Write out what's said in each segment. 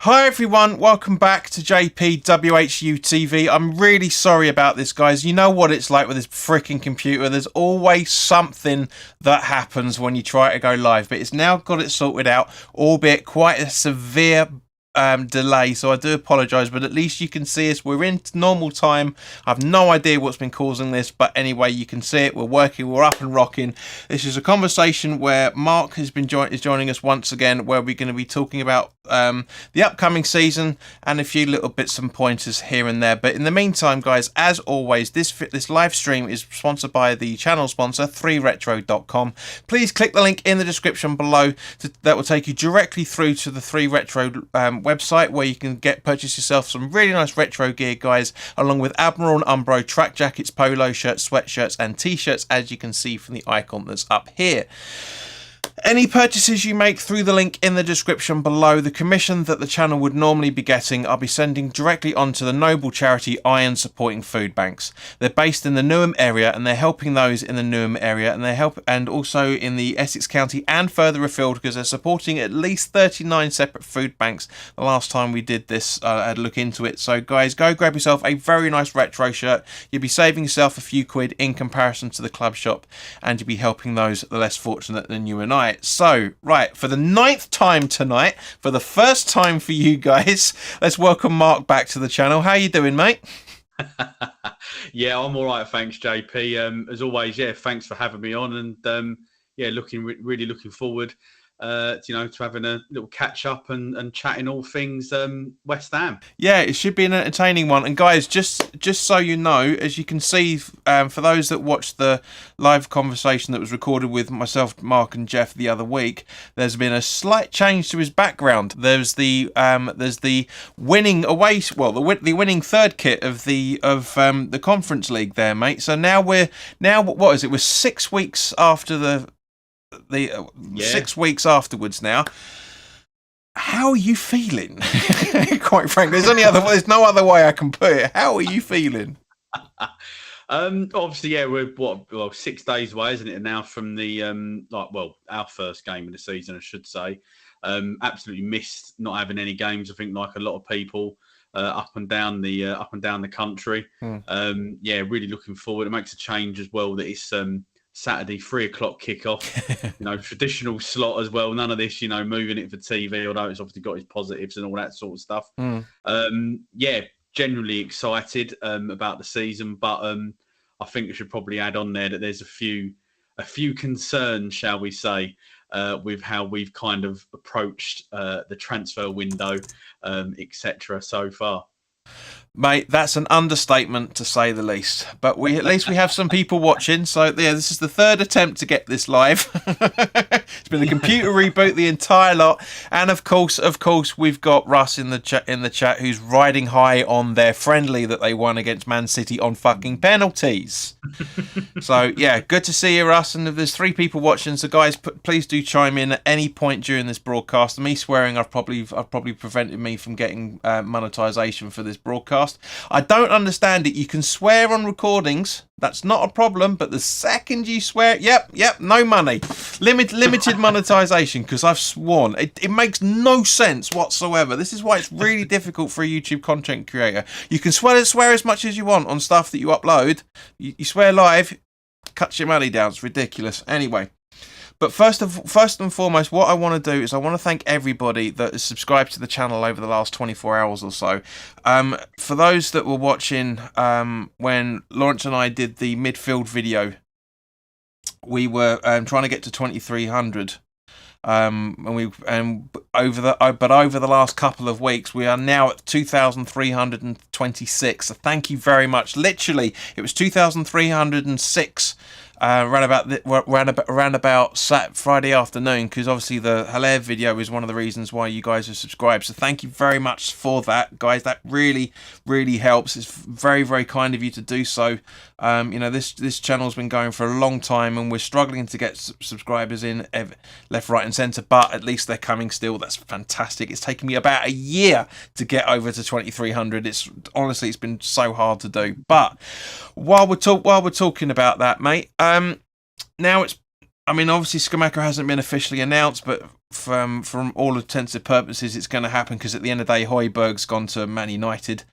Hi everyone, welcome back to JP WHU TV. I'm really sorry about this, guys. You know what it's like with this freaking computer. There's always something that happens when you try to go live, but it's now got it sorted out, albeit quite a severe delay, so I do apologise, but at least you can see us. We're in normal time. I have no idea what's been causing this, but anyway, you can see it. We're working, we're up and rocking. This is a conversation where Mark has been joining us once again, where we're going to be talking about the upcoming season and a few little bits and pointers here and there. But in the meantime, guys, as always, this live stream is sponsored by the channel sponsor 3retro.com. Please click the link in the description below that will take you directly through to the 3retro website, where you can purchase yourself some really nice retro gear, guys, along with Admiral and Umbro track jackets, polo shirts, sweatshirts and t-shirts, as you can see from the icon that's up here. Any purchases you make through the link in the description below, the commission that the channel would normally be getting, I'll be sending directly onto the noble charity Iron Supporting Food Banks. They're based in the Newham area, and they're helping those in the Newham area, and also in the Essex County and further afield, because they're supporting at least 39 separate food banks. The last time we did this, I had a look into it. So guys, go grab yourself a very nice retro shirt. You'll be saving yourself a few quid in comparison to the club shop, and you'll be helping those less fortunate than you and I. So, right, for the 9th time tonight, for the first time for you guys, let's welcome Mark back to the channel. How you doing, mate? Yeah, I'm all right, thanks, JP. As always, yeah, thanks for having me on, and yeah, really looking forward, to having a little catch up and chatting all things West Ham. Yeah, it should be an entertaining one. And guys, just so you know, as you can see, for those that watched the live conversation that was recorded with myself, Mark, and Jeff the other week, there's been a slight change to his background. There's the winning away, well, the winning third kit of the Conference League there, mate. So now what is it? We're 6 weeks after the 6 weeks afterwards now. How are you feeling? Quite frankly, there's no other way I can put it. How are you feeling? Obviously, yeah, we're 6 days away, isn't it, now from the our first game of the season, I should say. Absolutely missed not having any games. I think, like a lot of people up and down the country. Yeah, really looking forward. It makes a change as well that it's Saturday 3 o'clock kickoff, traditional slot as well. None of this, moving it for TV, although it's obviously got its positives and all that sort of stuff. Yeah, generally excited about the season, but I think I should probably add on there that there's a few concerns, shall we say, with how we've kind of approached the transfer window, etc. so far. Mate, that's an understatement to say the least. But at least we have some people watching. So yeah, this is the third attempt to get this live. It's been a computer reboot, the entire lot, and of course, we've got Russ in the chat who's riding high on their friendly that they won against Man City on fucking penalties. So yeah, good to see you, Russ. And if there's 3 people watching, so guys, please do chime in at any point during this broadcast. Me swearing, I've probably prevented me from getting monetization for this broadcast. I don't understand it. You can swear on recordings, that's not a problem, but the second you swear, yep, no money. Limited monetization, because I've sworn. It makes no sense whatsoever. This is why it's really difficult for a YouTube content creator. You can swear as much as you want on stuff that you upload. You swear live, cuts your money down. It's ridiculous. Anyway. But first and foremost, what I want to do is I want to thank everybody that has subscribed to the channel over the last 24 hours or so. For those that were watching when Lawrence and I did the midfield video, we were trying to get to 2,300. Over the last couple of weeks, we are now at 2,326. So thank you very much. Literally, it was 2,306. Around about Friday afternoon, because obviously the Hilaire video is one of the reasons why you guys are subscribed. So thank you very much for that, guys. That really helps. It's very, very kind of you to do so. This channel's been going for a long time, and we're struggling to get subscribers in left, right, and centre. But at least they're coming still. That's fantastic. It's taken me about a year to get over to 2,300. It's been so hard to do. But while we're talking about that, mate. Now I mean, obviously, Scamacca hasn't been officially announced, but from all intents and purposes, it's going to happen because at the end of the day, Højbjerg's gone to Man United.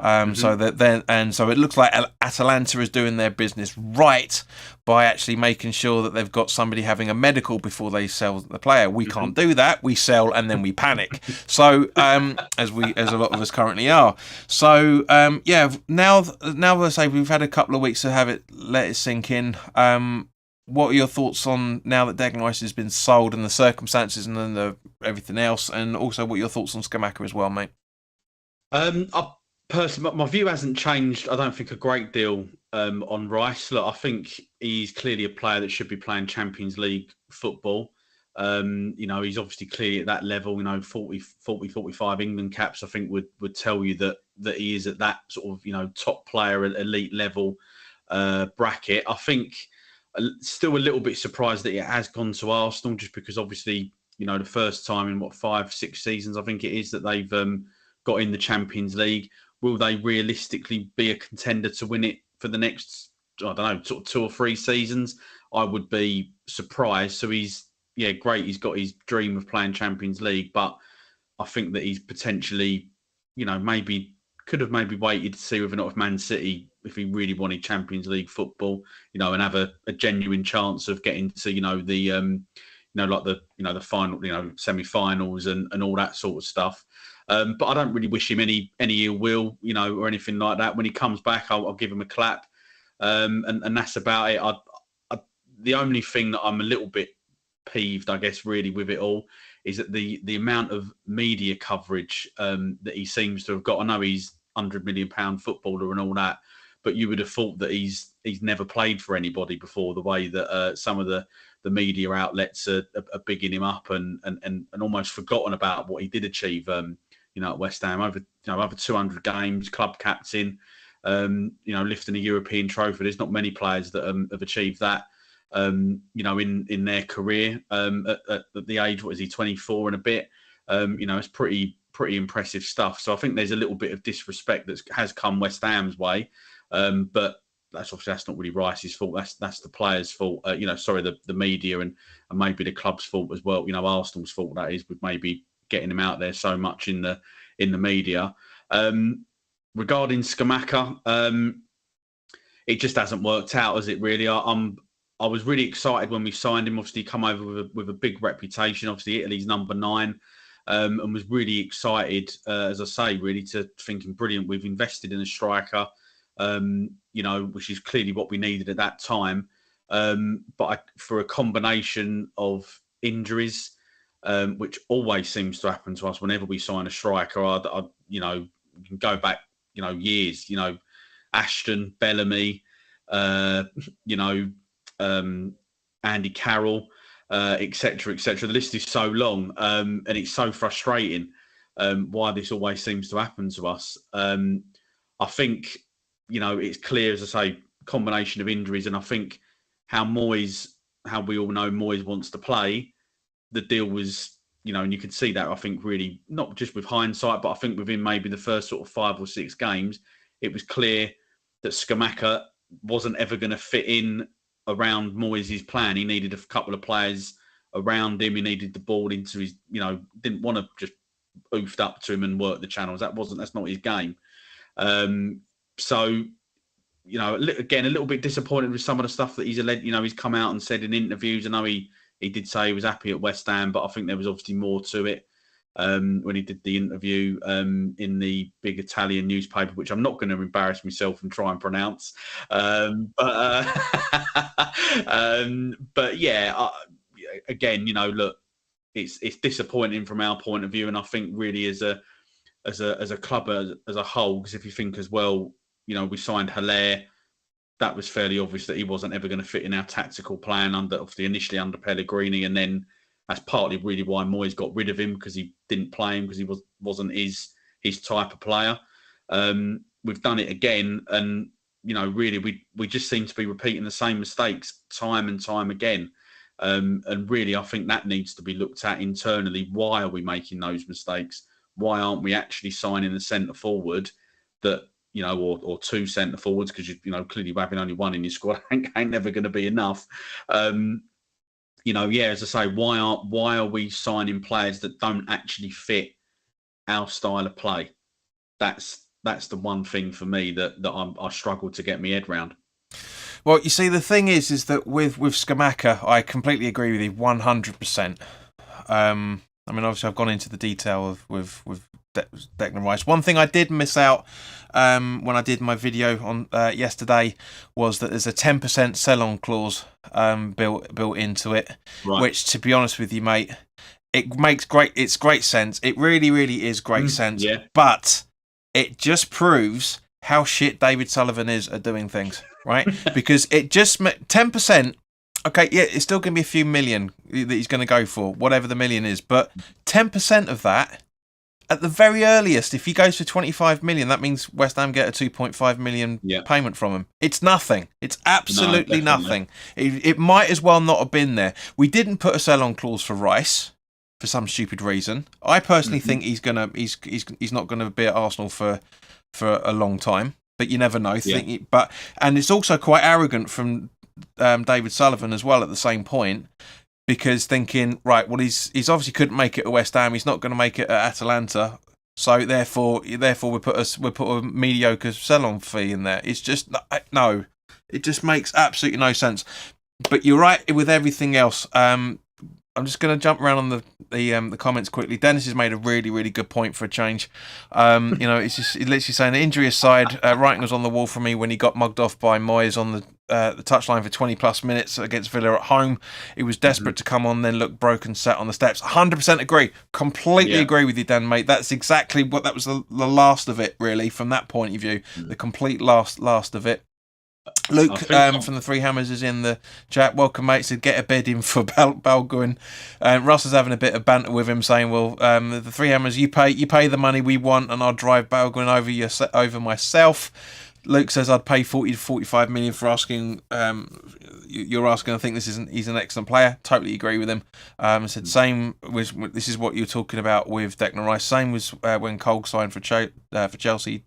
So that then, and so it looks like Atalanta is doing their business right by actually making sure that they've got somebody having a medical before they sell the player. We can't do that. We sell and then we panic. So as a lot of us currently are. So yeah, now I say we've had a couple of weeks to have it, let it sink in. What are your thoughts on now that Declan Rice has been sold and the circumstances and then everything else, and also what are your thoughts on Scamacca as well, mate? I personally, my view hasn't changed. I don't think a great deal on Rice. Look, I think he's clearly a player that should be playing Champions League football. He's obviously clearly at that level. 40, 45 England caps, I think would tell you that he is at that sort of top player, elite level bracket. I think. Still a little bit surprised that it has gone to Arsenal, just because obviously, the first time in 5-6 seasons, I think it is, that they've got in the Champions League. Will they realistically be a contender to win it for the next, I don't know, sort of 2 or 3 seasons? I would be surprised. So he's great. He's got his dream of playing Champions League, but I think that he's potentially, maybe could have waited to see whether or not if Man City, if he really wanted Champions League football, and have a genuine chance of getting to, the the final, semi-finals and all that sort of stuff. But I don't really wish him any ill will, or anything like that. When he comes back, I'll give him a clap, and that's about it. The only thing that I'm a little bit peeved, I guess, really with it all, is that the amount of media coverage that he seems to have got. I know he's £100 million footballer and all that, but you would have thought that he's never played for anybody before. The way that some of the media outlets are bigging him up and almost forgotten about what he did achieve. At West Ham, over 200 games, club captain, lifting a European trophy. There's not many players that have achieved that. In their career, at the age, what is he, 24 and a bit? It's pretty impressive stuff. So I think there's a little bit of disrespect that has come West Ham's way, but that's not really Rice's fault. That's the players' fault. The media and maybe the club's fault as well. Arsenal's fault, that is, with maybe getting him out there so much in the media. Regarding Scamacca, it just hasn't worked out, has it? Really, I was really excited when we signed him. Obviously, come over with a big reputation. Obviously, Italy's number 9, and was really excited, as I say, really to thinking, brilliant. We've invested in a striker, which is clearly what we needed at that time. But for a combination of injuries, which always seems to happen to us whenever we sign a striker, you can go back, years. Ashton, Bellamy, Andy Carroll, etc., etc. The list is so long, and it's so frustrating why this always seems to happen to us. I think, it's clear, as I say, combination of injuries, and I think how we all know Moyes wants to play, the deal was, and you can see that, I think, really, not just with hindsight, but I think within maybe the first sort of 5 or 6 games, it was clear that Scamacca wasn't ever going to fit in around Moyes' plan. He needed a couple of players around him. He needed the ball into his, didn't want to just oofed up to him and work the channels. That's not his game. So, again, a little bit disappointed with some of the stuff that he's come out and said in interviews. I know he did say he was happy at West Ham, but I think there was obviously more to it when he did the interview in the big Italian newspaper, which I'm not going to embarrass myself and try and pronounce. But yeah, again, look, it's disappointing from our point of view, and I think really as a club as a whole, because if you think as well, we signed Haller. That was fairly obvious that he wasn't ever going to fit in our tactical plan initially under Pellegrini, and then that's partly really why Moyes got rid of him, because he didn't play him, because he wasn't his type of player. We've done it again, and really we just seem to be repeating the same mistakes time and time again. And really, I think that needs to be looked at internally. Why are we making those mistakes? Why aren't we actually signing a centre forward that, or 2 centre forwards? Because clearly having only one in your squad ain't never going to be enough. yeah, as I say, why are we signing players that don't actually fit our style of play? That's the one thing for me that I struggle to get my head round. Well, you see, the thing is that with Scamacca, I completely agree with you 100%. I mean, obviously, I've gone into the detail of with Declan Rice. One thing I did miss out when I did my video on yesterday was that there's a 10% sell-on clause built into it, Right. which, to be honest with you, mate, it's great sense. It really, really is great sense. Yeah. But it just proves how shit David Sullivan is at doing things, right? Because it just 10%. Okay, yeah, it's still going to be a few million that he's going to go for, whatever the million is. But 10% of that, at the very earliest, if he goes for 25 million, that means West Ham get a 2.5 million payment from him. It's nothing. It's absolutely nothing. It might as well not have been there. We didn't put a sell-on clause for Rice for some stupid reason. I personally think he's not gonna be at Arsenal for a long time. But you never know. And it's also quite arrogant from David Sullivan as well at the same point, because thinking, right, well, he's obviously couldn't make it at West Ham, he's not going to make it at Atalanta, so therefore we put a mediocre sell-on fee in there. It's just no, it just makes absolutely no sense. But you're right with everything else. I'm just going to jump around on the comments quickly. Dennis has made a really, really good point for a change. It's just literally saying, the injury aside, writing was on the wall for me when he got mugged off by Moyes on the touchline for 20 plus minutes against Villa at home. He was desperate to come on, then looked broken, sat on the steps. 100% agree. Completely agree with you, Dan, mate. That's exactly what that was the last of it, really, from that point of view. The complete last of it. Luke from the Three Hammers is in the chat. Welcome, mate. Said get a bed in for Balguin. Russ is having a bit of banter with him, saying, "Well, the Three Hammers, you pay the money we want, and I'll drive Balguin over myself." Luke says I'd pay 40 to 45 million for asking. You're asking. I think he's an excellent player. Totally agree with him. Said same was. This is what you're talking about with Declan Rice. Same was when Cole signed for Chelsea.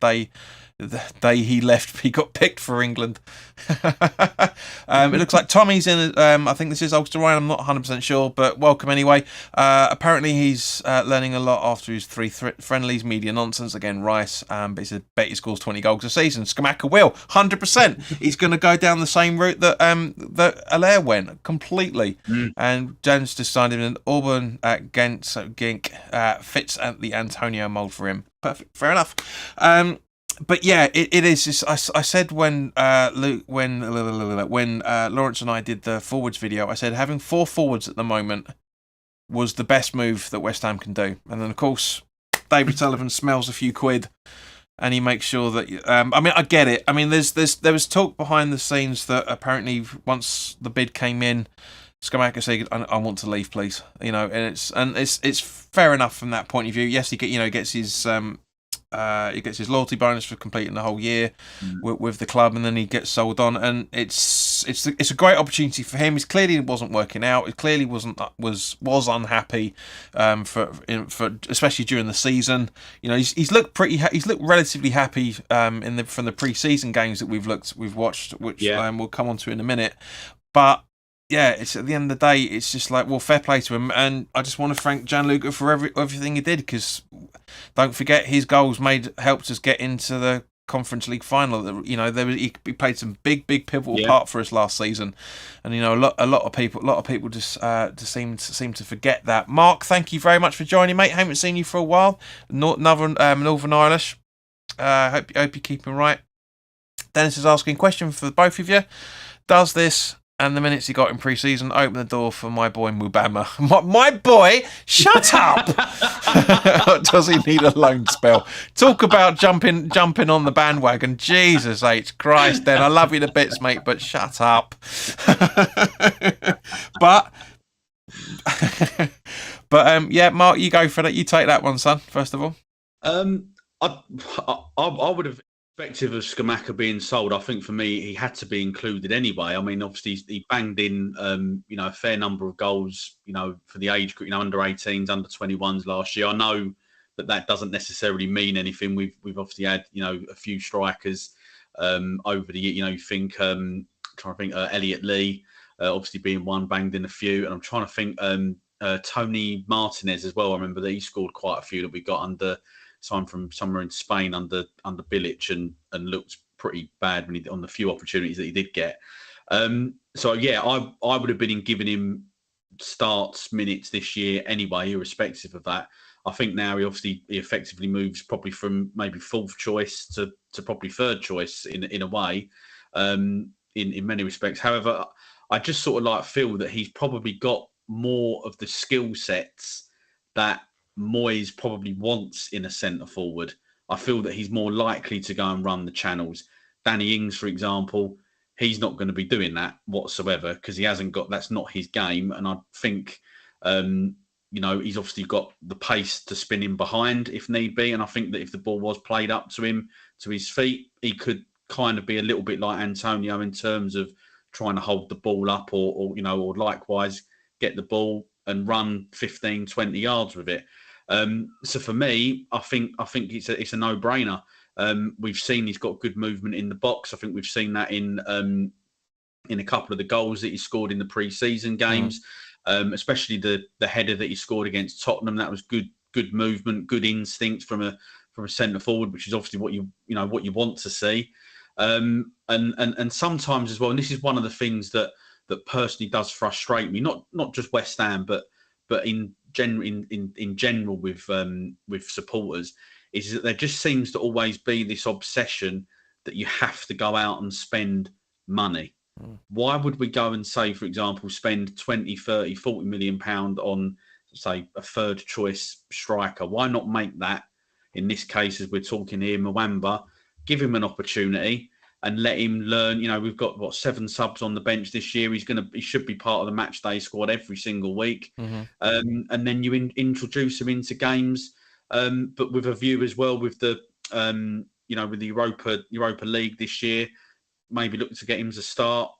The day he left, he got picked for England. It looks like Tommy's in. I think this is Ulster Ryan. I'm not 100% sure, but welcome anyway. Apparently, he's learning a lot after his 3 friendlies. Media nonsense again. Rice, but he said bet he scores 20 goals a season. Scamacca will 100%. He's going to go down the same route that Allaire went completely. And James decided an Auburn at Gink fits at the Antonio mould for him. Perfect. Fair enough. But yeah, it is. Just, I said when Lawrence and I did the forwards video, I said having 4 forwards at the moment was the best move that West Ham can do. And then of course, David Sullivan smells a few quid, and he makes sure that. I mean, I get it. I mean, there was talk behind the scenes that apparently once the bid came in, Scamacca said, "I want to leave, please." And it's fair enough from that point of view. Yes, he gets his. He gets his loyalty bonus for completing the whole year with the club, and then he gets sold on. And it's a great opportunity for him. He clearly wasn't working out. He clearly was unhappy for especially during the season. He's looked relatively happy from the pre-season games that we've watched, which we'll come on to in a minute. But yeah, it's at the end of the day, it's just like, well, fair play to him, and I just want to thank Gianluca for everything he did, because don't forget his goals helped us get into the Conference League final. He played some big pivotal part for us last season, and a lot of people just seem to forget that. Mark, thank you very much for joining, mate. Haven't seen you for a while. Northern Irish. Hope you're keeping right. Dennis is asking question for both of you. Does this and the minutes he got in pre-season open the door for my boy Mubama? My boy, shut up! Does he need a loan spell? Talk about jumping on the bandwagon. Jesus H. Christ, then I love you to bits, mate, but shut up. But Mark, you go for that. You take that one, son. First of all, I would have. Perspective of Scamacca being sold, I think for me he had to be included anyway. I mean, obviously he banged in a fair number of goals, for the age group, under 18s, under 21s last year. I know that doesn't necessarily mean anything. We've obviously had a few strikers over the year. Trying to think Elliot Lee. obviously being one, banged in a few. And I'm trying to think, Tony Martinez as well. I remember that he scored quite a few that we got under signed from somewhere in Spain under Bilic and looked pretty bad when on the few opportunities that he did get. So yeah, I would have been in giving him starts minutes this year anyway, irrespective of that. I think now he effectively moves probably from maybe fourth choice to probably third choice in a way, in many respects. However, I just sort of like feel that he's probably got more of the skill sets that Moyes probably wants in a centre forward. I feel that he's more likely to go and run the channels. Danny Ings, for example, he's not going to be doing that whatsoever because he hasn't got, that's not his game. And I think, he's obviously got the pace to spin him behind if need be. And I think that if the ball was played up to him, to his feet, he could kind of be a little bit like Antonio in terms of trying to hold the ball up or likewise get the ball and run 15, 20 yards with it. So for me, I think it's a no-brainer. We've seen he's got good movement in the box. I think we've seen that in a couple of the goals that he scored in the pre-season games, especially the header that he scored against Tottenham. That was good movement, good instinct from a centre forward, which is obviously what you want to see. And sometimes as well, and this is one of the things that personally does frustrate me, not just West Ham, but in general with supporters, is that there just seems to always be this obsession that you have to go out and spend money. Why would we go and say, for example, spend 20, 30, 40 million pound on, say, a third choice striker? Why not make that, in this case, as we're talking here, Mwamba, give him an opportunity and let him learn. We've got 7 subs on the bench this year. He should be part of the match day squad every single week. And then you introduce him into games, but with a view as well with the with the Europa League this year, maybe look to get him to start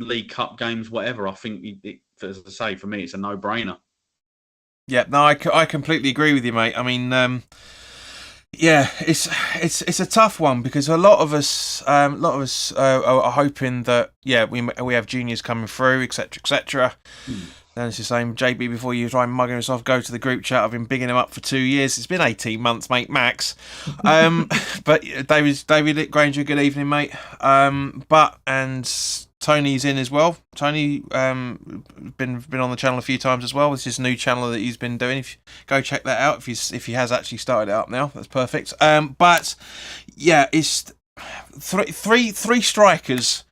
League Cup games, whatever. I think, as I say, for me, it's a no-brainer. Yeah, no, I completely agree with you, mate. I mean, yeah, it's a tough one because a lot of us are hoping that we have juniors coming through, etc., etc. Then it's the same. JB, before you try and mug himself, go to the group chat. I've been bigging him up for 2 years. It's been 18 months, mate, max. But David Granger, good evening, mate. And Tony's in as well. Tony been on the channel a few times as well. It's his new channel that he's been doing. If go check that out if he has actually started it up now. That's perfect. But yeah, it's three strikers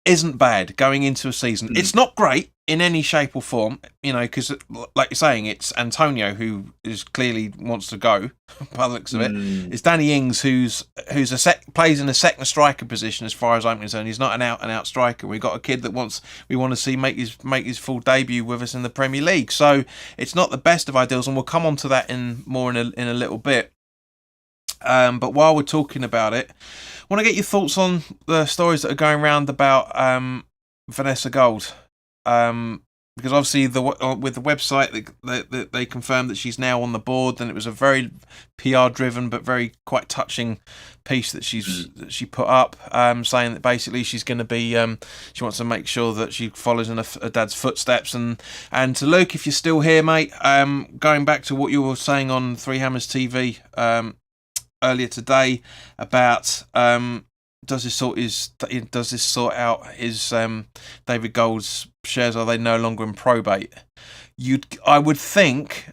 isn't bad going into a season. It's not great in any shape or form, because like you're saying, it's Antonio who clearly wants to go by the looks of it. It's Danny Ings who's plays in a second striker position as far as I'm concerned. He's not an out and out striker. We've got a kid that we want to see make his full debut with us in the Premier League. So it's not the best of ideals, and we'll come on to that in a little bit. But while we're talking about it, I want to get your thoughts on the stories that are going around about Vanessa Gold. Because obviously with the website they confirmed that she's now on the board, and it was a very PR driven but very quite touching piece that she put up, saying that basically she's going to be she wants to make sure that she follows in her dad's footsteps. And to Luke, if you're still here, mate, going back to what you were saying on Three Hammers TV earlier today about does this sort out his David Gold's shares? Are they no longer in probate? I would think,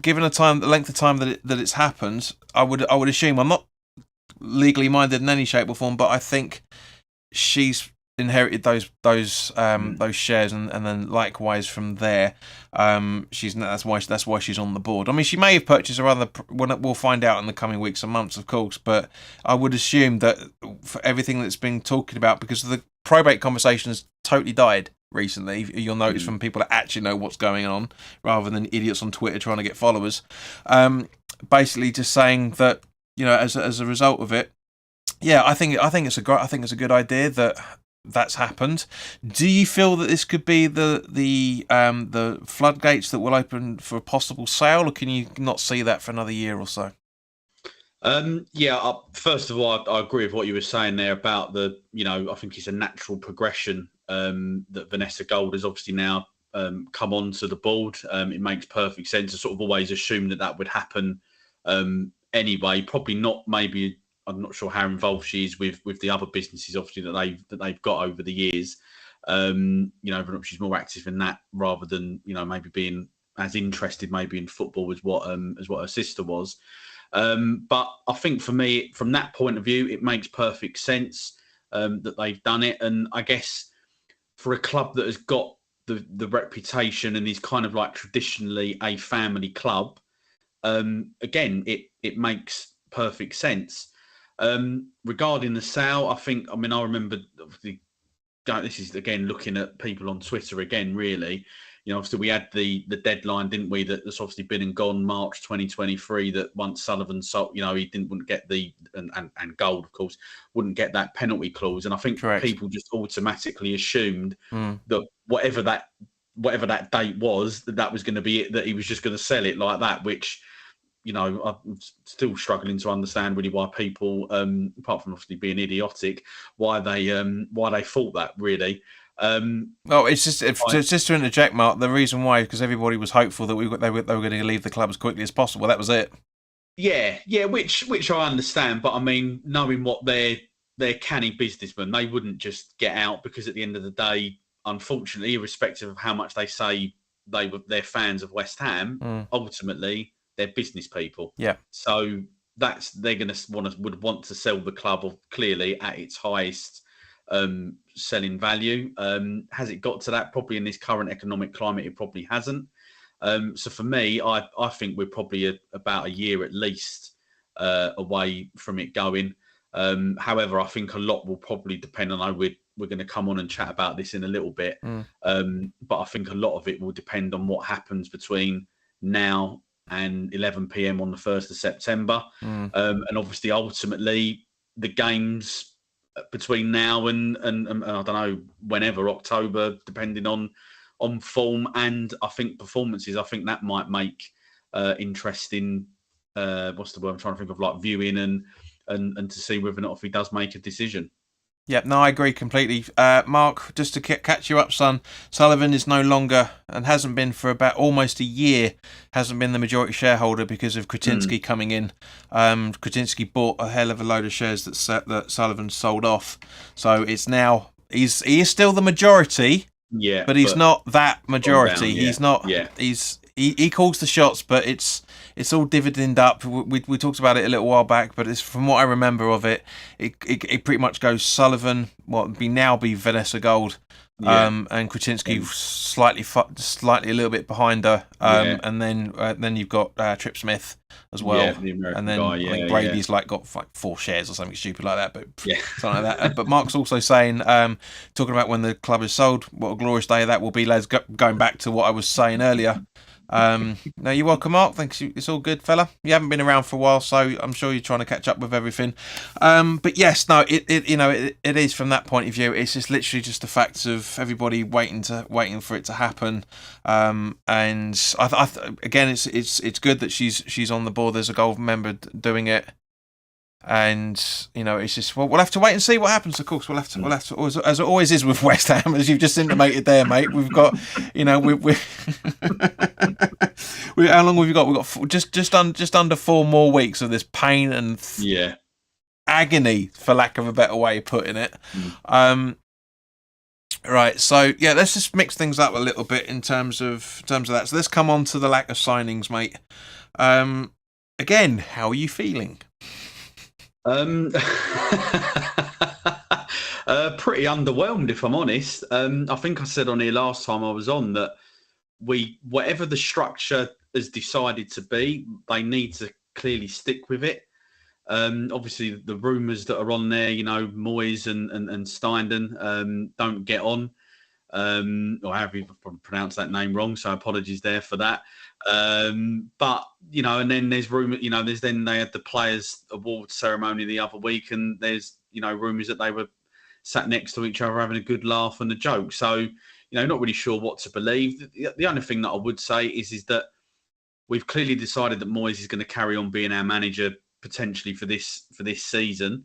given the length of time that it's happened, I would assume, I'm not legally minded in any shape or form, but I think she's inherited those shares, and then likewise from there, that's why she's on the board. I mean, she may have purchased her other. We'll find out in the coming weeks and months, of course. But I would assume that for everything that's been talking about, because the probate conversation has totally died recently. You'll notice from people that actually know what's going on, rather than idiots on Twitter trying to get followers. Basically, just saying that as a result of it, yeah, I think it's a good idea that's happened. Do you feel that this could be the floodgates that will open for a possible sale, or can you not see that for another year or so? First of all, I agree with what you were saying there about I think it's a natural progression that Vanessa Gold has obviously now come onto the board. It makes perfect sense. I sort of always assumed that would happen anyway. Probably not. Maybe I'm not sure how involved she is with the other businesses, obviously that they've got over the years. She's more active in that rather than maybe being as interested maybe in football as what her sister was. But I think for me, from that point of view, it makes perfect sense that they've done it. And I guess for a club that has got the reputation and is kind of like traditionally a family club, again, it makes perfect sense. Regarding the sale, I remember this is again looking at people on Twitter again, really. Obviously we had the deadline, didn't we? That's obviously been and gone March 2023. That once Sullivan sold, he wouldn't get and Gold, of course, wouldn't get that penalty clause. And I think Correct. people just automatically assumed that whatever that date was, that was going to be it. That he was just going to sell it like that, which I'm still struggling to understand really why people, apart from obviously being idiotic, why they thought that really. Well, it's just to interject, Mark. The reason why, because everybody was hopeful that they were going to leave the club as quickly as possible. That was it. Yeah, which I understand, but I mean, knowing what they're canny businessmen, they wouldn't just get out because at the end of the day, unfortunately, irrespective of how much they say they're fans of West Ham, ultimately they're business people. Yeah. So they're going to would want to sell the club clearly at its highest selling value. Has it got to that? Probably in this current economic climate, it probably hasn't. So for me, I think we're probably about a year at least away from it going. However, I think a lot will probably depend on. I know we're going to come on and chat about this in a little bit, but I think a lot of it will depend on what happens between now and 11 p.m. on the 1st of September, and obviously ultimately the games between now and I don't know, whenever, October, depending on form and I think performances. I think that might make interesting. What's the word I'm trying to think of? Like viewing and to see whether or not if he does make a decision. Yep, no, I agree completely. Mark, just to catch you up, son, Sullivan is no longer, and hasn't been for about almost a year, hasn't been the majority shareholder because of Kretinsky coming in. Kretinsky bought a hell of a load of shares that Sullivan sold off. So it's now, he is still the majority, but he's not that majority. Down, yeah. He's not, he calls the shots, but it's all dividend up. We talked about it a little while back, but it's from what I remember of it, it pretty much goes Sullivan, what would now be Vanessa Gold, and Kretinsky slightly a little bit behind her, and then you've got Trip Smith as well, the American and then guy, I think Brady's got like 4 shares or something stupid like that, but something like that. But Mark's also saying, talking about when the club is sold, what a glorious day that will be, lads. Going back to what I was saying earlier. No, you're welcome, Mark. Thanks. It's all good, fella. You haven't been around for a while, so I'm sure you're trying to catch up with everything. But yes, no, it is from that point of view. It's just literally just the facts of everybody waiting for it to happen. And again, it's good that she's on the board. There's a Gold member doing it. And it's just we'll have to wait and see what happens. Of course, we'll have to, as it always is with West Ham, as you've just intimated there, mate. We've got, we how long have we got? We've got just under 4 more weeks of this pain and agony, for lack of a better way of putting it. Right, so let's just mix things up a little bit in terms of that. So let's come on to the lack of signings, mate. Again, how are you feeling? Pretty underwhelmed, if I'm honest. I think I said on here last time I was on that whatever the structure has decided to be, they need to clearly stick with it. Obviously, the rumours that are on there, Moyes and Steindon don't get on. Or however you pronounce that name wrong, so apologies there for that. But and then there's rumour, they had the Players Awards ceremony the other week, and there's rumours that they were sat next to each other having a good laugh and a joke. So not really sure what to believe. The only thing that I would say is that we've clearly decided that Moyes is going to carry on being our manager potentially for this season.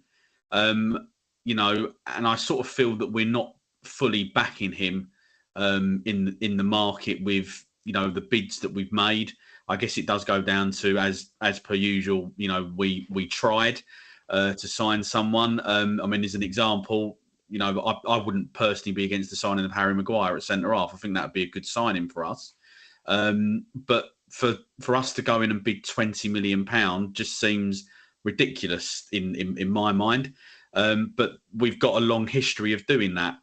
You know, and I sort of feel that we're not fully backing him in the market with, you know, the bids that we've made. I guess it does go down to, as per usual, you know, we tried to sign someone. I mean, as an example, you know, I wouldn't personally be against the signing of Harry Maguire at centre half. I think that would be a good signing for us. But for us to go in and bid £20 million just seems ridiculous in my mind. But we've got a long history of doing that,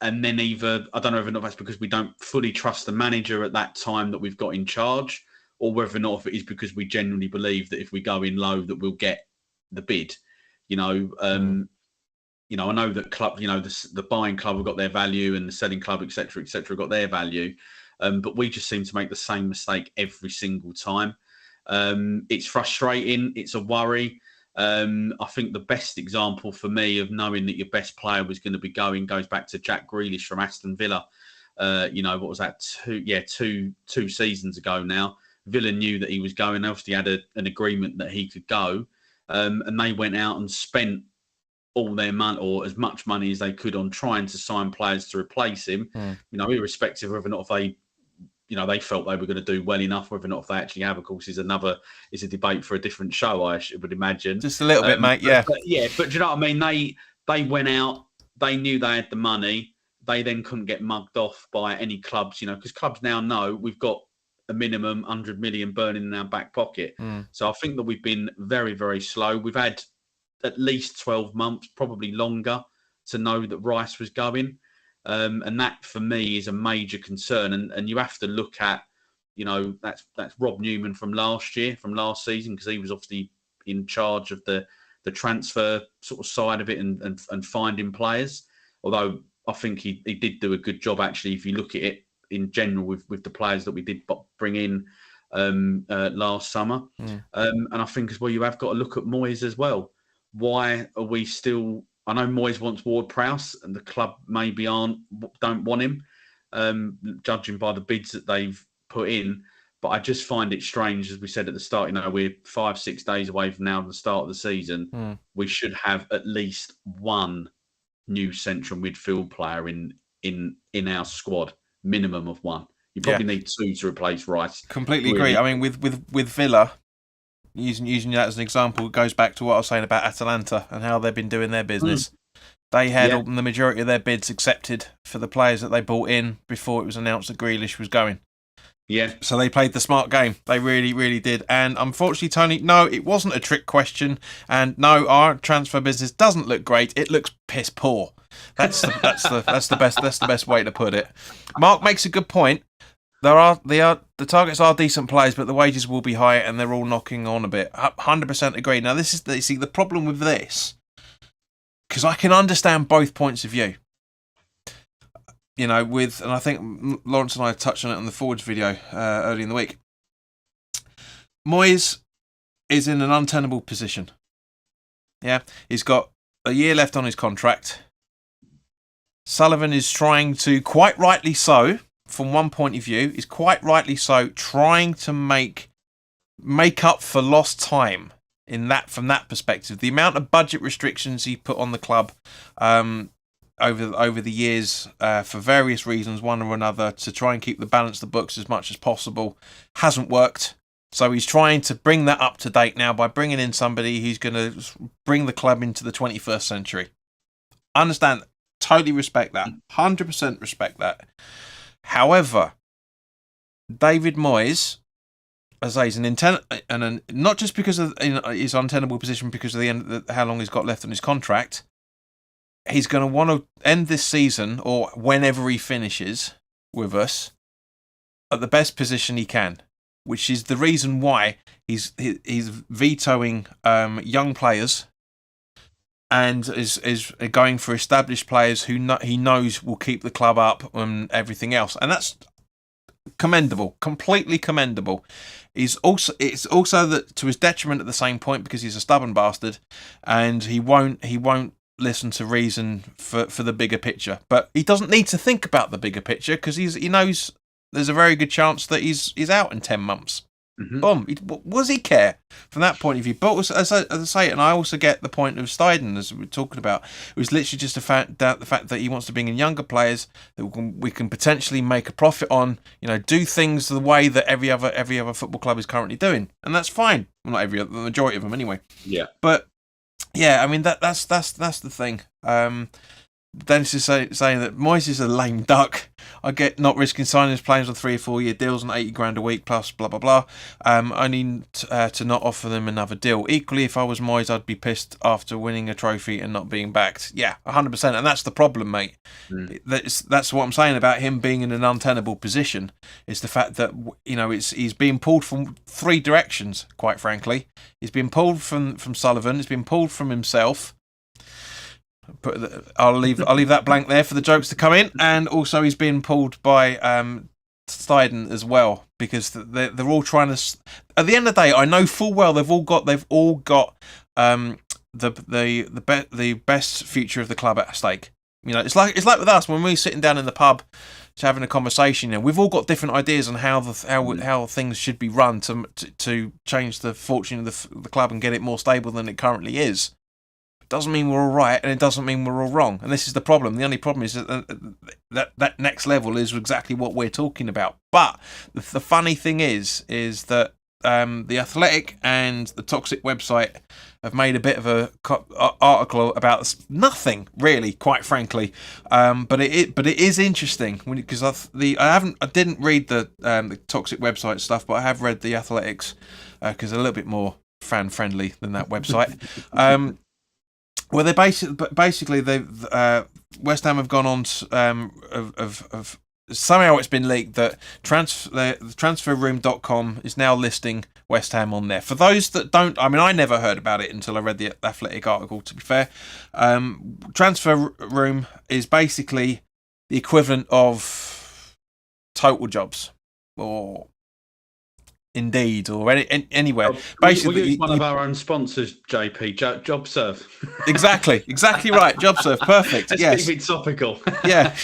and then either, I don't know whether or not that's because we don't fully trust the manager at that time that we've got in charge, or whether or not it is because we genuinely believe that if we go in low that we'll get the bid. You know, you know, I know that club, you know, the buying club have got their value and the selling club, etc., got their value, but we just seem to make the same mistake every single time. It's frustrating. It's a worry. I think the best example for me of knowing that your best player was going to be going goes back to Jack Grealish from Aston Villa. You know, what was that? Two seasons ago now. Villa knew that he was going. They obviously had an agreement that he could go, and they went out and spent all their money, or as much money as they could, on trying to sign players to replace him. You know, irrespective of whether or not they, you know, they felt they were going to do well enough. Whether or not they actually have, of course, is a debate for a different show, I would imagine. Just a little bit, mate. Yeah, but do you know what I mean? They went out. They knew they had the money. They then couldn't get mugged off by any clubs, you know, because clubs now know we've got a minimum 100 million burning in our back pocket. So I think that we've been very, very slow. We've had at least 12 months, probably longer, to know that Rice was going. And that, for me, is a major concern. And you have to look at, you know, that's Rob Newman from last season, because he was obviously in charge of the transfer sort of side of it and finding players. Although I think he did do a good job, actually, if you look at it in general with the players that we did bring in last summer. And I think as well, you have got to look at Moyes as well. Why are we still... I know Moyes wants Ward-Prowse, and the club maybe don't want him, judging by the bids that they've put in. But I just find it strange, as we said at the start, you know, we're 5-6 days away from now the start of the season. We should have at least one new central midfield player in our squad, minimum of one. You probably need two to replace Rice. Completely agree. I mean, with Villa, using that as an example, it goes back to what I was saying about Atalanta and how they've been doing their business. They had the majority of their bids accepted for the players that they bought in before it was announced that Grealish was going. Yeah. So they played the smart game. They really, really did. And unfortunately, Tony, no, it wasn't a trick question. And no, our transfer business doesn't look great. It looks piss poor. That's the best way to put it. Mark makes a good point. The targets are decent players, but the wages will be high, and they're all knocking on a bit. 100% agree. Now, this is the problem with this, because I can understand both points of view. You know, and I think Lawrence and I touched on it on the Forwards video early in the week. Moyes is in an untenable position. Yeah, he's got a year left on his contract. Sullivan is trying to, quite rightly so, from one point of view, is quite rightly so trying to make up for lost time from that perspective. The amount of budget restrictions he put on the club over the years for various reasons, one or another, to try and keep the balance of the books as much as possible, hasn't worked. So he's trying to bring that up to date now by bringing in somebody who's going to bring the club into the 21st century. Understand, totally respect that, 100% respect that. However, David Moyes, as I say, and not just because of his untenable position, because of how long he's got left on his contract. He's going to want to end this season, or whenever he finishes with us, at the best position he can, which is the reason why he's vetoing young players and is going for established players who he knows will keep the club up and everything else. And that's commendable, completely commendable. It's also that to his detriment at the same point, because he's a stubborn bastard and he won't listen to reason for the bigger picture. But he doesn't need to think about the bigger picture, because he knows there's a very good chance that he's out in 10 months. Boom. What does he care from that point of view? But as I say, and I also get the point of Steiden, as we were talking about, it was literally just the fact that he wants to bring in younger players that we can potentially make a profit on, do things the way that every other football club is currently doing, and that's fine. Well, not every other, the majority of them anyway. Yeah. But yeah, I mean that's the thing. Dennis is saying that Moyes is a lame duck. I get not risking signing his players on 3 or 4 year deals on 80 grand a week plus blah blah blah. I need to not offer them another deal. Equally, if I was Moyes, I'd be pissed after winning a trophy and not being backed. Yeah, 100%, and that's the problem, mate. That's what I'm saying about him being in an untenable position. Is the fact that he's being pulled from 3 directions. Quite frankly, he's been pulled from Sullivan. He's been pulled from himself. I'll leave that blank there for the jokes to come in, and also he's being pulled by Steiden as well, because they're all trying to. At the end of the day, I know full well they've all got the best future of the club at stake. It's like with us when we're sitting down in the pub to having a conversation. We've all got different ideas on how things should be run to change the fortune of the club and get it more stable than it currently is. Doesn't mean we're all right, and it doesn't mean we're all wrong. And this is the problem. The only problem is that next level is exactly what we're talking about. But the funny thing is that the Athletic and the Toxic website have made a bit of a article about nothing really, quite frankly. But it is interesting because I didn't read the Toxic website stuff, but I have read the Athletics because they're a little bit more fan friendly than that website. Well, they basically West Ham have gone on of somehow it's been leaked that transferroom.com is now listing West Ham on there. For those that don't, I mean, I never heard about it until I read the Athletic article, to be fair. Transfer Room is basically the equivalent of Total Jobs or Indeed or anywhere. Basically, we'll use one of our own sponsors, JP. JobServe. Exactly right. JobServe, perfect. Let's keep it topical. Yeah,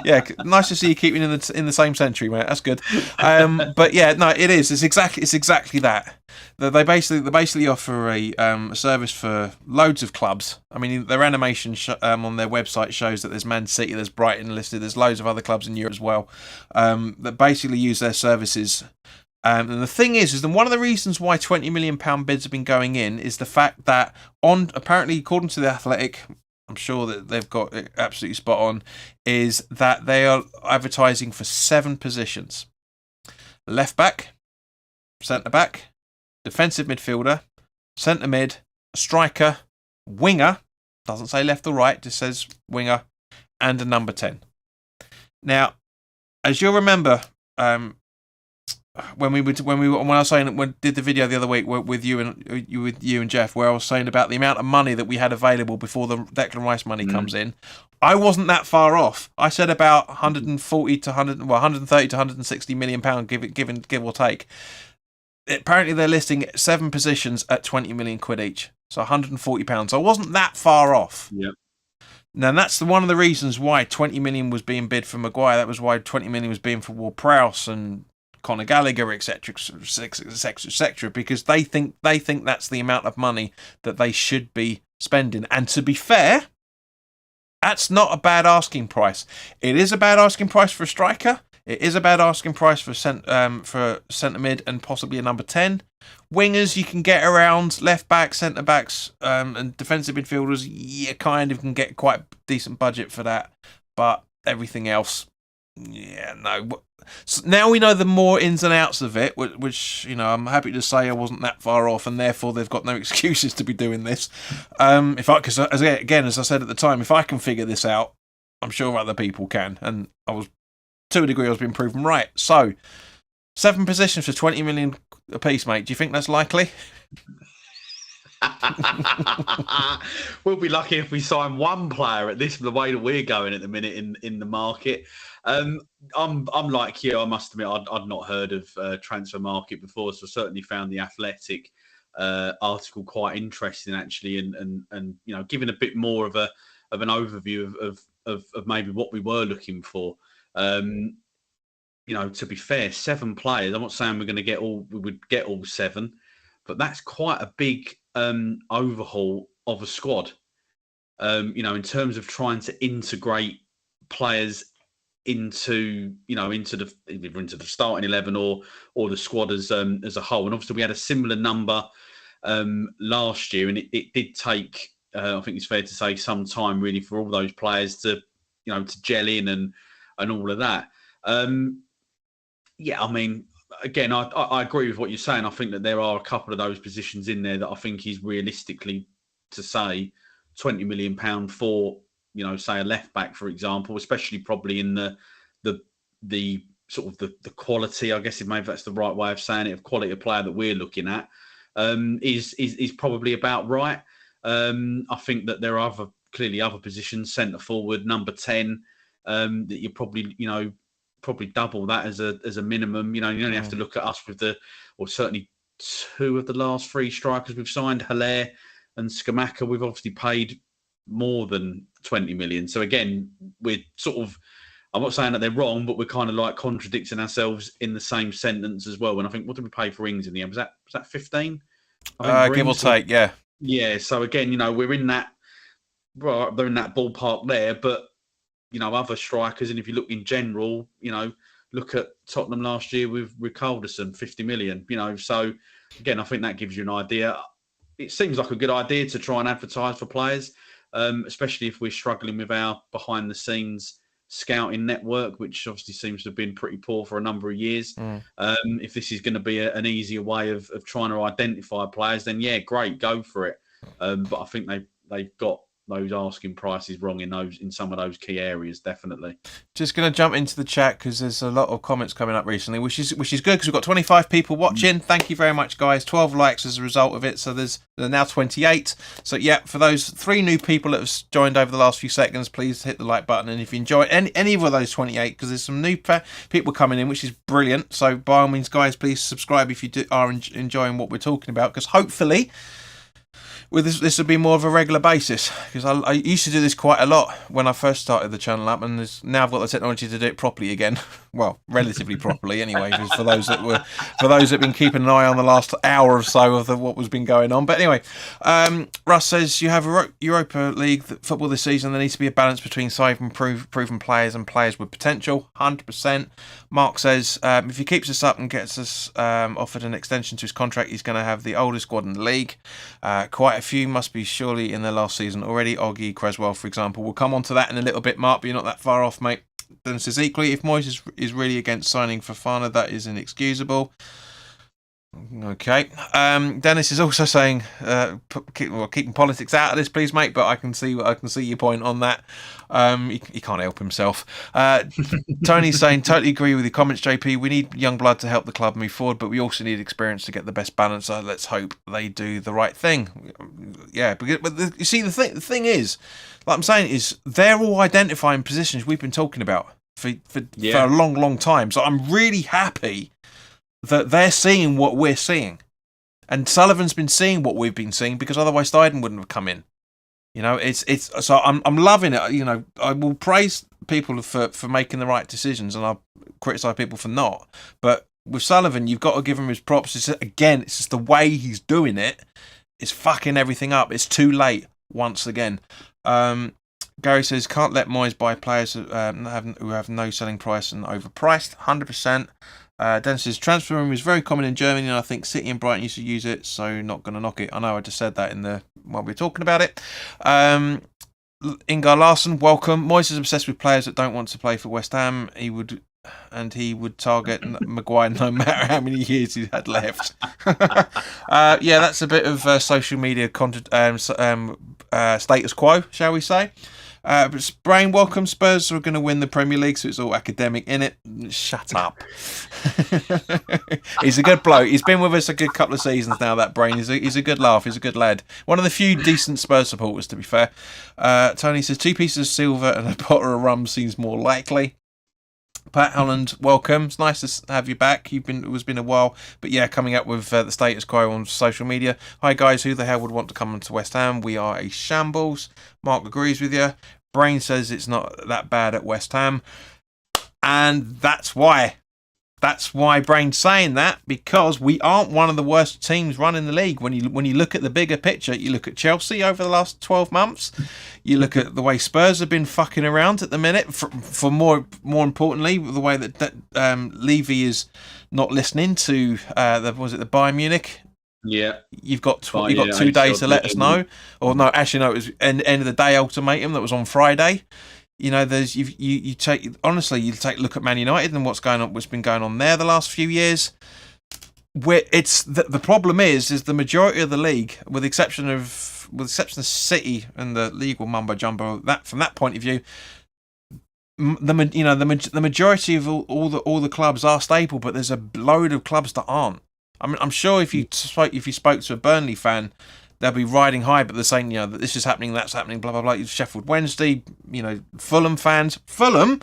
yeah. Nice to see you keeping in the same century, mate. That's good. But yeah, no, it is. It's exactly that. They basically offer a service for loads of clubs. I mean, their animation on their website shows that there's Man City, there's Brighton listed, there's loads of other clubs in Europe as well that basically use their services. And the thing is that one of the reasons why £20 million bids have been going in is the fact that apparently, according to the Athletic, I'm sure that they've got it absolutely spot on, is that they are advertising for 7 positions: left back, centre back, defensive midfielder, centre mid, striker, winger, doesn't say left or right, just says winger, and a number 10. Now, as you'll remember, when I was saying when did the video the other week with you and Jeff, where I was saying about the amount of money that we had available before the Declan Rice money comes in, I wasn't that far off. I said about 130 to 160 million pound, give or take. Apparently they're listing 7 positions at 20 million quid each, so 140 pounds. So I wasn't that far off. Yeah. Now that's one of the reasons why 20 million was being bid for Maguire. That was why 20 million was being for Ward-Prowse and Conor Gallagher, etc., because they think that's the amount of money that they should be spending. And to be fair, that's not a bad asking price. It is a bad asking price for a striker. It is a bad asking price for centre mid and possibly a number 10. Wingers you can get around, left back, centre backs, and defensive midfielders. You kind of can get quite decent budget for that, but everything else, yeah, no. So now we know the more ins and outs of it, which I'm happy to say I wasn't that far off, and therefore they've got no excuses to be doing this. Because as I said at the time, if I can figure this out, I'm sure other people can, and to a degree, I was being proven right. So, 7 positions for 20 million apiece, mate. Do you think that's likely? We'll be lucky if we sign one player at the way that we're going at the minute in the market. I'm like you. I must admit, I'd not heard of Transfer Market before, so I certainly found the Athletic article quite interesting, actually, and giving a bit more of an overview of maybe what we were looking for. to be fair, 7 players. I'm not saying we would get all 7, but that's quite a big overhaul of a squad. In terms of trying to integrate players into the starting 11 or the squad as a whole. And obviously we had a similar number last year, and it did take I think it's fair to say some time really for all those players to gel in and all of that. I mean, again, I agree with what you're saying. I think that there are a couple of those positions in there that I think is realistically to say £20 million for, say a left back, for example, especially probably in the sort of the quality, I guess, if maybe that's the right way of saying it, of quality of player that we're looking at, is probably about right. I think that there are clearly other positions, centre forward, number 10, that you probably double that as a minimum. You only have to look at us or certainly 2 of the last 3 strikers we've signed, Hilaire and Scamacca. We've obviously paid more than 20 million. So again, we're sort of, I'm not saying that they're wrong, but we're kind of like contradicting ourselves in the same sentence as well. And I think, what did we pay for Ings in the end? Was that 15? Give or take, yeah. Yeah. So again, we're in that, well, they're in that ballpark there, but other strikers, and if you look in general, look at Tottenham last year with Richarlison, 50 million, so again, I think that gives you an idea. It seems like a good idea to try and advertise for players, especially if we're struggling with our behind the scenes scouting network, which obviously seems to have been pretty poor for a number of years. If this is going to be an easier way of trying to identify players, then yeah, great, go for it. But I think they've got those asking prices wrong in some of those key areas, definitely. Just going to jump into the chat because there's a lot of comments coming up recently, which is good because we've got 25 people watching. Thank you very much, guys. 12 likes as a result of it, so there's now 28. So yeah, for those 3 new people that have joined over the last few seconds, please hit the like button. And if you enjoy any of those 28, because there's some new people coming in, which is brilliant. So by all means, guys, please subscribe if you are enjoying what we're talking about, because hopefully this will be more of a regular basis, because I used to do this quite a lot when I first started the channel up, and now I've got the technology to do it properly again. Well, relatively properly anyway, for those that have been keeping an eye on the last hour or so of what was been going on. But anyway, Russ says you have Europa League football this season. There needs to be a balance between side and proven players and players with potential. 100%. Mark says if he keeps us up and gets us offered an extension to his contract, he's going to have the oldest squad in the league. Quite a few must be surely in their last season already. Oggy, Cresswell, for example. We'll come on to that in a little bit, Mark, but you're not that far off, mate. Then says equally, if Moyes is really against signing Fofana, that is inexcusable. Okay. Dennis is also saying, keeping politics out of this, please, mate. But I can see your point on that. He can't help himself. Tony's saying, totally agree with your comments, JP. We need young blood to help the club move forward, but we also need experience to get the best balance. So let's hope they do the right thing. Yeah, but you see, the thing is, like I'm saying, is they're all identifying positions we've been talking about for a long, long time. So I'm really happy that they're seeing what we're seeing, and Sullivan's been seeing what we've been seeing, because otherwise Dyden wouldn't have come in. It's so I'm loving it. I will praise people for making the right decisions, and I'll criticise people for not. But with Sullivan, you've got to give him his props. It's just the way he's doing it is fucking everything up. It's too late once again. Gary says, can't let Moyes buy players who have no selling price and overpriced. 100%. Dennis says, transfer room is very common in Germany, and I think City and Brighton used to use it, so not going to knock it. I know I just said that while we were talking about it. Ingar Larsson, welcome. Moyes is obsessed with players that don't want to play for West Ham. He would target Maguire no matter how many years he had left. Yeah, that's a bit of social media status quo, shall we say. Brain, welcome. Spurs are going to win the Premier League, so it's all academic in it. Shut up. He's a good bloke. He's been with us a good couple of seasons now, that Brain. He's a good laugh. He's a good lad. One of the few decent Spurs supporters, to be fair. Tony says 2 pieces of silver and a bottle of rum seems more likely. Pat Holland, welcome. It's nice to have you back. It was been a while, but yeah, coming up with the status quo on social media. Hi guys, who the hell would want to come to West Ham? We are a shambles. Mark agrees with you. Brain says it's not that bad at West Ham, and that's why That's why Brain's saying that, because we aren't one of the worst teams running the league. When you look at the bigger picture, you look at Chelsea over the last 12 months, you look at the way Spurs have been fucking around at the minute. For more importantly, the way that Levy is not listening to the Bayern Munich. Yeah, you've got 2 days to let us know. Or no, actually no, it was end of the day ultimatum that was on Friday. You know, there's you take a look at Man United and what's been going on there the last few years. Where it's the problem is the majority of the league, with the exception of City and the legal mumbo jumbo. That from that point of view, the majority of all the clubs are stable, but there's a load of clubs that aren't. I mean, I'm sure if you spoke to a Burnley fan, they'll be riding high, but they're saying, that this is happening, that's happening, blah, blah, blah. Sheffield Wednesday, Fulham fans. Fulham,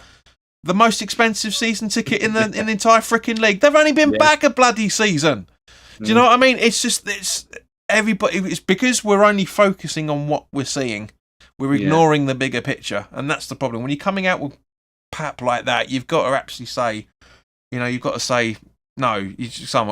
the most expensive season ticket in the entire freaking league. They've only been back a bloody season. Do you know what I mean? It's everybody. It's because we're only focusing on what we're seeing. We're ignoring the bigger picture, and that's the problem. When you're coming out with pap like that, you've got to actually say, you've got to say, no,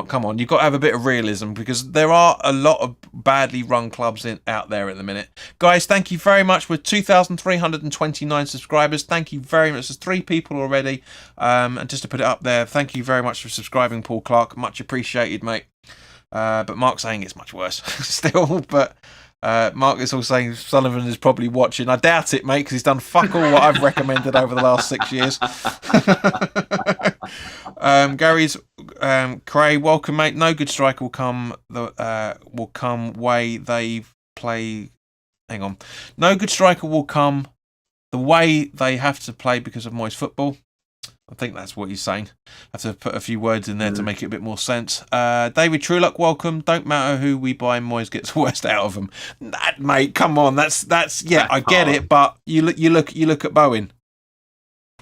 come on. You've got to have a bit of realism, because there are a lot of badly run clubs out there at the minute. Guys, thank you very much. We're 2,329 subscribers. Thank you very much. There's 3 people already. And just to put it up there, thank you very much for subscribing, Paul Clark. Much appreciated, mate. But Mark's saying it's much worse still. But Mark is also saying Sullivan is probably watching. I doubt it, mate, because he's done fuck all what I've recommended over the last 6 years. Gary's Cray, welcome, mate. No good striker will come way they play. Hang on, no good striker will come the way they have to play because of Moyes football. I think that's what he's saying. I have to put a few words in there to make it a bit more sense. David Truelock, welcome. Don't matter who we buy, Moyes gets the worst out of them. That, mate, come on. That's I get it, but you look at Bowen.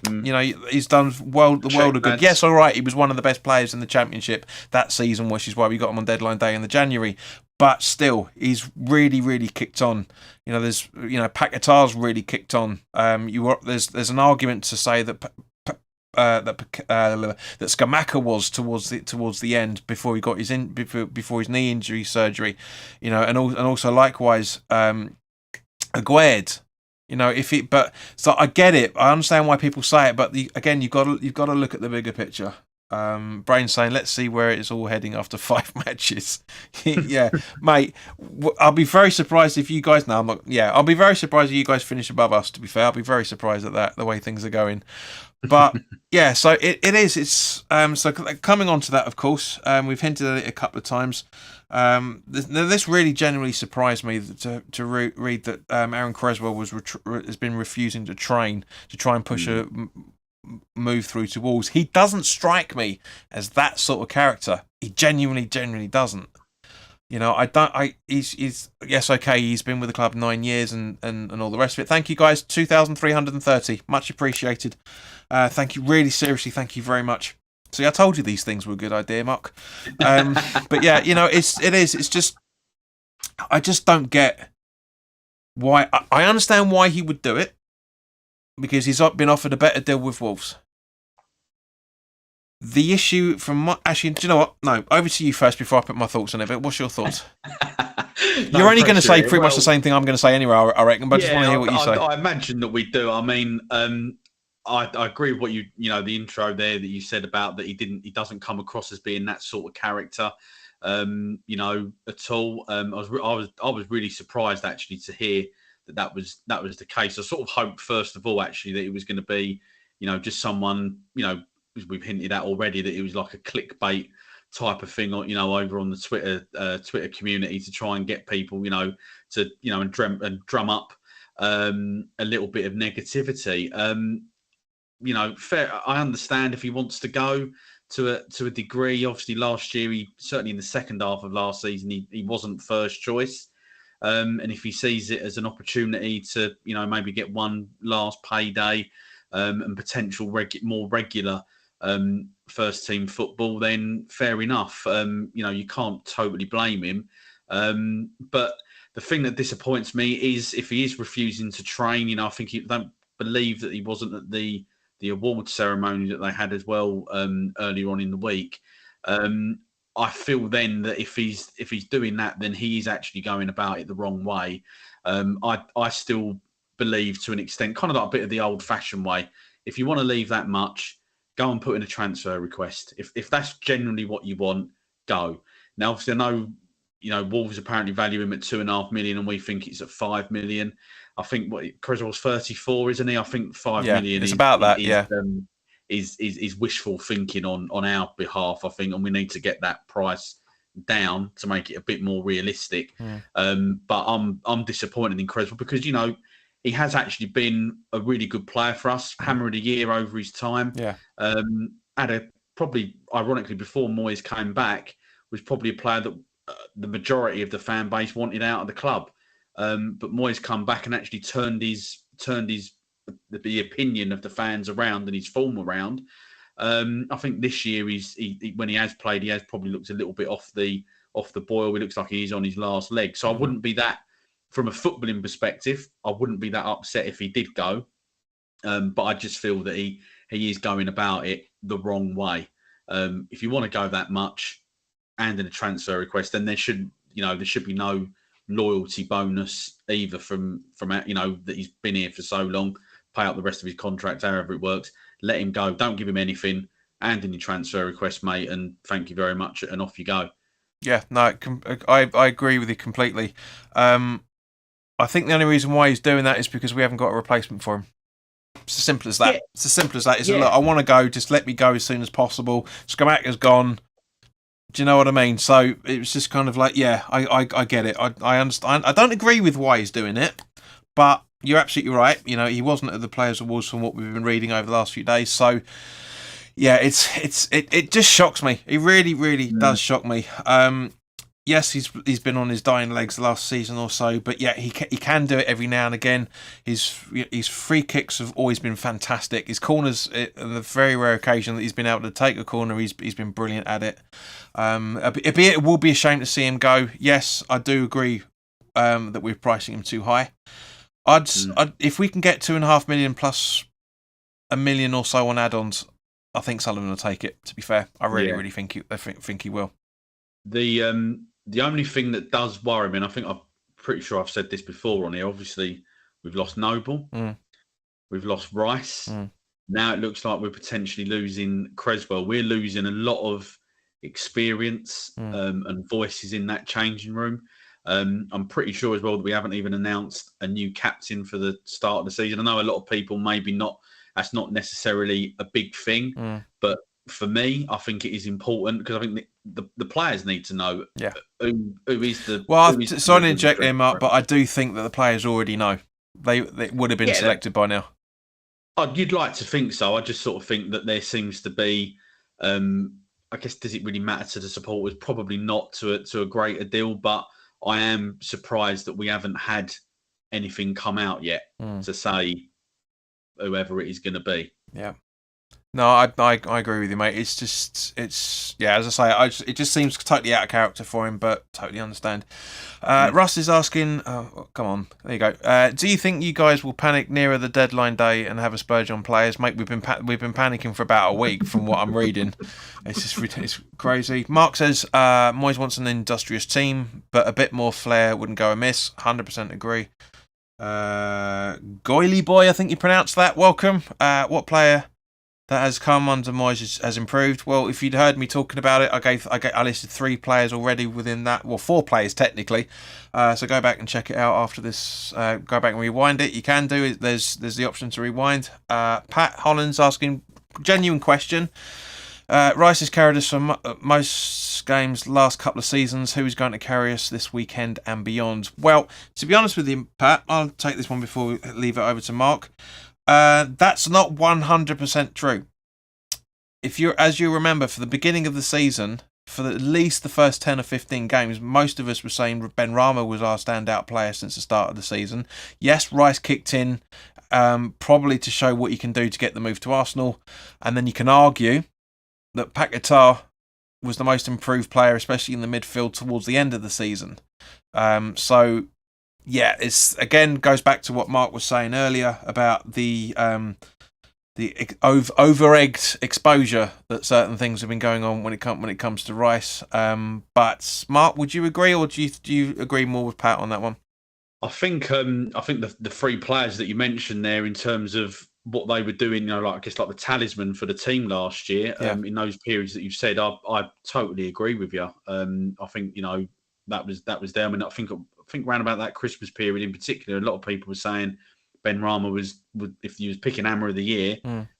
He's done the world of good. Yes, all right, he was one of the best players in the Championship that season, which is why we got him on deadline day in the January. But still, he's really, really kicked on. There's Paquetá's really kicked on. There's an argument to say that that Scamacca was towards the end before he got before his knee injury surgery, and also likewise Aguerd. So I get it. I understand why people say it, but again, you've got to look at the bigger picture. Brain saying, let's see where it's all heading after 5 matches. Yeah, mate. I'll be very surprised if you guys. No, I'm not. Yeah, I'll be very surprised if you guys finish above us. To be fair, I'll be very surprised at that, the way things are going. But yeah, so it is. It's so coming on to that, of course. We've hinted at it a couple of times. This really genuinely surprised me to read that Aaron Cresswell has been refusing to train to try and push a move through to Wolves. He doesn't strike me as that sort of character. He genuinely doesn't. He's yes, okay. He's been with the club 9 years and all the rest of it. Thank you, guys. 2,330, much appreciated. Thank you, really seriously. Thank you very much. See, I told you these things were a good idea, Mark. But yeah, it is. It's just, I just don't get why. I understand why he would do it, because he's been offered a better deal with Wolves. The issue actually, do you know what? No, over to you first before I put my thoughts on it. But what's your thoughts? You're only going to say pretty much the same thing I'm going to say anyway, I reckon. But I just want to hear what you say. I imagine that we do. I mean, I agree with what the intro there that you said about that he doesn't come across as being that sort of character, at all. I was really surprised actually to hear that was the case. I sort of hoped first of all actually that it was going to be, just someone, as we've hinted at already, that it was like a clickbait type of thing, over on the Twitter community to try and get people, to and drum up a little bit of negativity. Fair. I understand if he wants to go to a degree. Obviously, last year, certainly in the second half of last season, he wasn't first choice. And if he sees it as an opportunity to, maybe get one last payday and potential more regular first team football, then fair enough. You can't totally blame him. But the thing that disappoints me is if he is refusing to train. I think don't believe that he wasn't at the the award ceremony that they had as well earlier on in the week. I feel then that if he's doing that, then he is actually going about it the wrong way. I still believe to an extent, kind of like a bit of the old-fashioned way. If you want to leave that much, go and put in a transfer request. If that's genuinely what you want, go. Now, obviously, I know, Wolves apparently value him at 2.5 million, and we think it's at 5 million. I think Cresswell's 34, isn't he? I think 5 million it's is about that. is wishful thinking on our behalf, I think, and we need to get that price down to make it a bit more realistic. But I'm disappointed in Cresswell because he has actually been a really good player for us. Hammer of the year over his time. Had probably ironically before Moyes came back was probably a player that the majority of the fan base wanted out of the club. But Moyes come back and actually turned the opinion of the fans around and his form around. I think this year when he has played, he has probably looked a little bit off the boil. He looks like he's on his last leg. So I wouldn't be that, from a footballing perspective, I wouldn't be that upset if he did go. But I just feel that he is going about it the wrong way. If you want to go that much and in a transfer request, then there should be no loyalty bonus either from that he's been here for so long. Pay out the rest of his contract, however it works. Let him go. Don't give him anything. And in your transfer request, mate. And thank you very much. And off you go. Yeah, no, I agree with you completely. I think the only reason why he's doing that is because we haven't got a replacement for him. It's as simple as that. Yeah. It's as simple as that. It's look, I want to go. Just let me go as soon as possible. Scamacca's gone. Do you know what I mean? So it was just kind of like, I get it. I understand. I don't agree with why he's doing it, but you're absolutely right. He wasn't at the Players' Awards from what we've been reading over the last few days. So yeah, it just shocks me. It really, really does shock me. Yes, he's been on his dying legs the last season or so, but yeah, he can do it every now and again. His free kicks have always been fantastic. His corners, on the very rare occasion that he's been able to take a corner, he's been brilliant at it. It will be a shame to see him go. Yes, I do agree that we're pricing him too high. If we can get 2.5 million plus $1 million or so on add-ons, I think Sullivan will take it. To be fair, I really think he will. The only thing that does worry me, and I'm pretty sure I've said this before on here. Obviously, we've lost Noble, we've lost Rice. Now it looks like we're potentially losing Cresswell. We're losing a lot of experience and voices in that changing room. I'm pretty sure as well that we haven't even announced a new captain for the start of the season. I know a lot of people that's not necessarily a big thing, but for me, I think it is important because I think the players need to know who is the. Well, sorry to inject there, Mark, but I do think that the players already know. They would have been selected by now. You'd like to think so. I just sort of think that there seems to be. I guess, does it really matter to the supporters? Probably not to a greater deal, but I am surprised that we haven't had anything come out yet to say whoever it is going to be. Yeah. No, I agree with you, mate. It's as I say, it just seems totally out of character for him, but totally understand. Russ is asking, come on, there you go. Do you think you guys will panic nearer the deadline day and have a splurge on players, mate? We've been panicking for about a week from what I'm reading. It's crazy. Mark says Moyes wants an industrious team, but a bit more flair wouldn't go amiss. 100% agree. Goily boy, I think you pronounced that. Welcome. What player that has come under Moyes has improved? Well, if you'd heard me talking about it, I listed 3 players already within that. Well, 4 players technically. So go back and check it out after this. Go back and rewind it. You can do it. There's the option to rewind. Pat Holland's asking, genuine question. Rice has carried us for most games last couple of seasons. Who is going to carry us this weekend and beyond? Well, to be honest with you, Pat, I'll take this one before we leave it over to Mark. That's not 100% true. As you remember, for the beginning of the season, for at least the first 10 or 15 games, most of us were saying Benrahma was our standout player since the start of the season. Yes, Rice kicked in, probably to show what he can do to get the move to Arsenal, and then you can argue that Paquetá was the most improved player, especially in the midfield towards the end of the season. So yeah, it's again goes back to what Mark was saying earlier about the over-egged exposure that certain things have been going on when it comes to Rice. But Mark, would you agree, or do you agree more with Pat on that one? I think the three players that you mentioned there in terms of what they were doing, like I guess like the talisman for the team last year, Yeah. in those periods that you've said, I totally agree with you. I think that was there. I mean, I think around about that Christmas period in particular, a lot of people were saying Ben Rama if he was picking Hammer of the Year,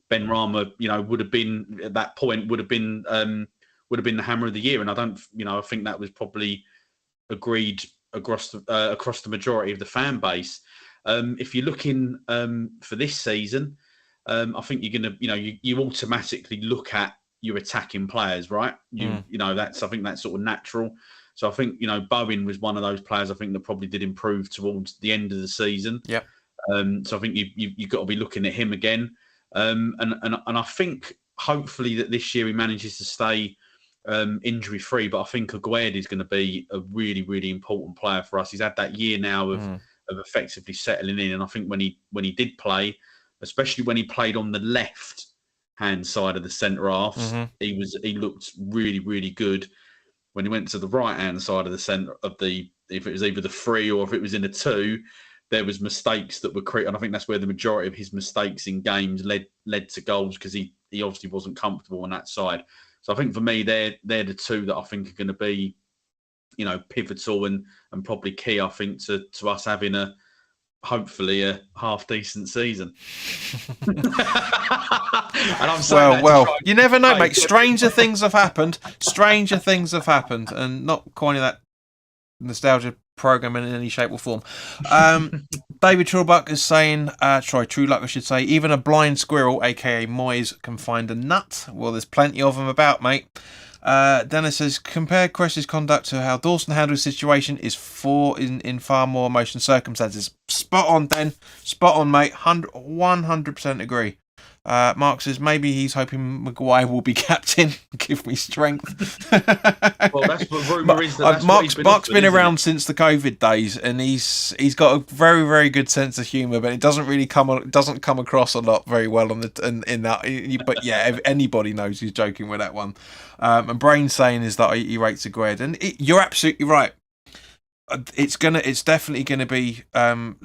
Ben Rama, would have been at that point would have been the Hammer of the Year, and I think that was probably agreed across the majority of the fan base. If you're looking for this season, I think you're gonna, you automatically look at your attacking players, right? I think that's sort of natural. So I think Bowen was one of those players I think that probably did improve towards the end of the season. Yeah. So I think you've got to be looking at him again, and I think hopefully that this year he manages to stay injury free. But I think Aguerd is going to be a really, really important player for us. He's had that year now of effectively settling in, and I think when he did play, especially when he played on the left hand side of the centre halves, he looked really, really good. When he went to the right hand side of the centre if it was either the 3 or if it was in a 2, there was mistakes that were created, and I think that's where the majority of his mistakes in games led to goals, because he obviously wasn't comfortable on that side. So I think for me, they're the two that I think are going to be, pivotal and probably key, I think, to us having hopefully a half decent season. And I'm saying well, you never know, mate. Stranger things have happened. Stranger things have happened, and not coining that nostalgia program in any shape or form. David Truebuck is saying, True Luck, I should say, even a blind squirrel, aka Moyes, can find a nut. Well, there's plenty of them about, mate. Dennis says, compare Cress's conduct to how Dawson handled the situation in far more emotional circumstances. Spot on, Den. Spot on, mate. 100% agree. Mark says maybe he's hoping Maguire will be captain. Give me strength. Well, that's what rumour is. Mark's been around since the COVID days, and he's got a very, very good sense of humour, but it doesn't really come across a lot very well in that. But yeah, anybody knows he's joking with that one. And Brain's saying is that he rates Aguerd, and you're absolutely right. It's definitely gonna be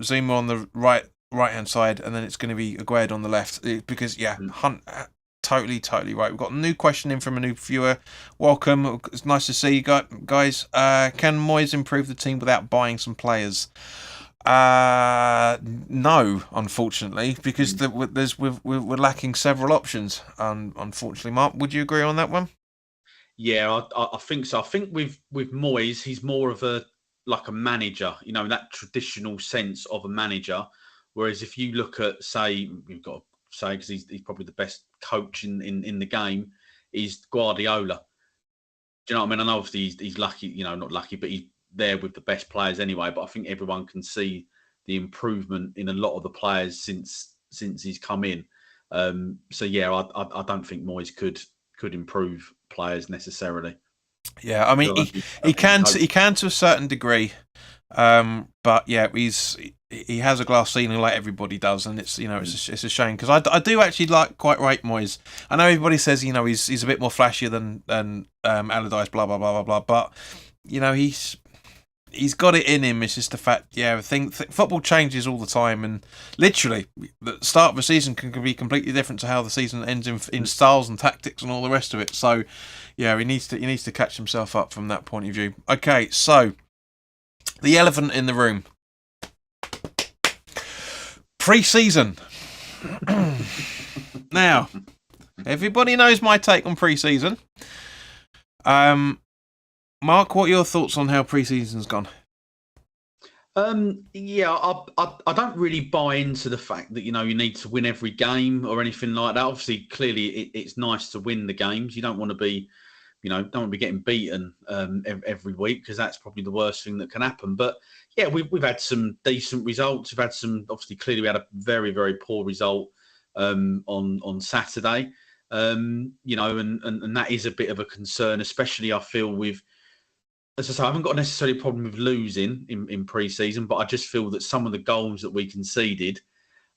Zuma on the right hand side, and then it's going to be Aguerd on the left, because Hunt, totally right. We've got a new question in from a new viewer. Welcome, it's nice to see you guys. Can Moyes improve the team without buying some players? No, unfortunately, because we're lacking several options. Unfortunately, Mark, would you agree on that one? Yeah, I think so. I think with Moyes, he's more of a manager, in that traditional sense of a manager. Whereas if you look at, say, you've got to say, because he's probably the best coach in the game, is Guardiola. Do you know what I mean? And obviously he's lucky, not lucky, but he's there with the best players anyway. But I think everyone can see the improvement in a lot of the players since he's come in. So yeah, I don't think Moyes could improve players necessarily. Yeah, I mean he can to a certain degree, but yeah, he has a glass ceiling like everybody does, and it's it's a shame, because I do actually quite rate Moyes. I know everybody says he's a bit more flashier than Allardyce, blah blah blah blah blah, but he's got it in him. It's just the fact, football changes all the time, and literally the start of a season can be completely different to how the season ends in styles and tactics and all the rest of it. So yeah, he needs to catch himself up from that point of view. Okay, so the elephant in the room. Pre-season. Now, everybody knows my take on pre-season. Mark, what are your thoughts on how pre-season's gone? Yeah, I don't really buy into the fact that you need to win every game or anything like that. Obviously, clearly, it's nice to win the games. You don't want to be, getting beaten every week, because that's probably the worst thing that can happen. But yeah, we've had some decent results. We've had some. Obviously, clearly, we had a very, very poor result on Saturday. And that is a bit of a concern, especially I feel with. As I say, I haven't got necessarily a problem with losing in pre-season, but I just feel that some of the goals that we conceded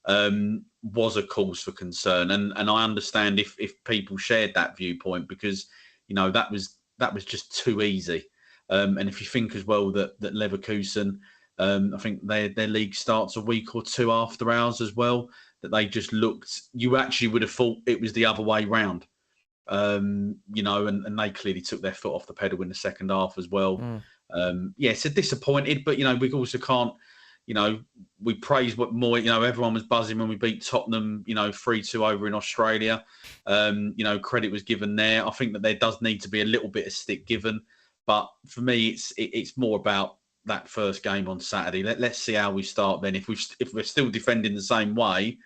was a cause for concern. And I understand if people shared that viewpoint, because, that was just too easy. And if you think as well that Leverkusen, I think their league starts a week or two after ours as well, that they just looked, you actually would have thought it was the other way round. And they clearly took their foot off the pedal in the second half as well. So disappointed, but we also can't, we praise what more, everyone was buzzing when we beat Tottenham, 3-2 over in Australia. Credit was given there. I think that there does need to be a little bit of stick given, but for me, it's more about that first game on Saturday. Let's see how we start then. If we're still defending the same way,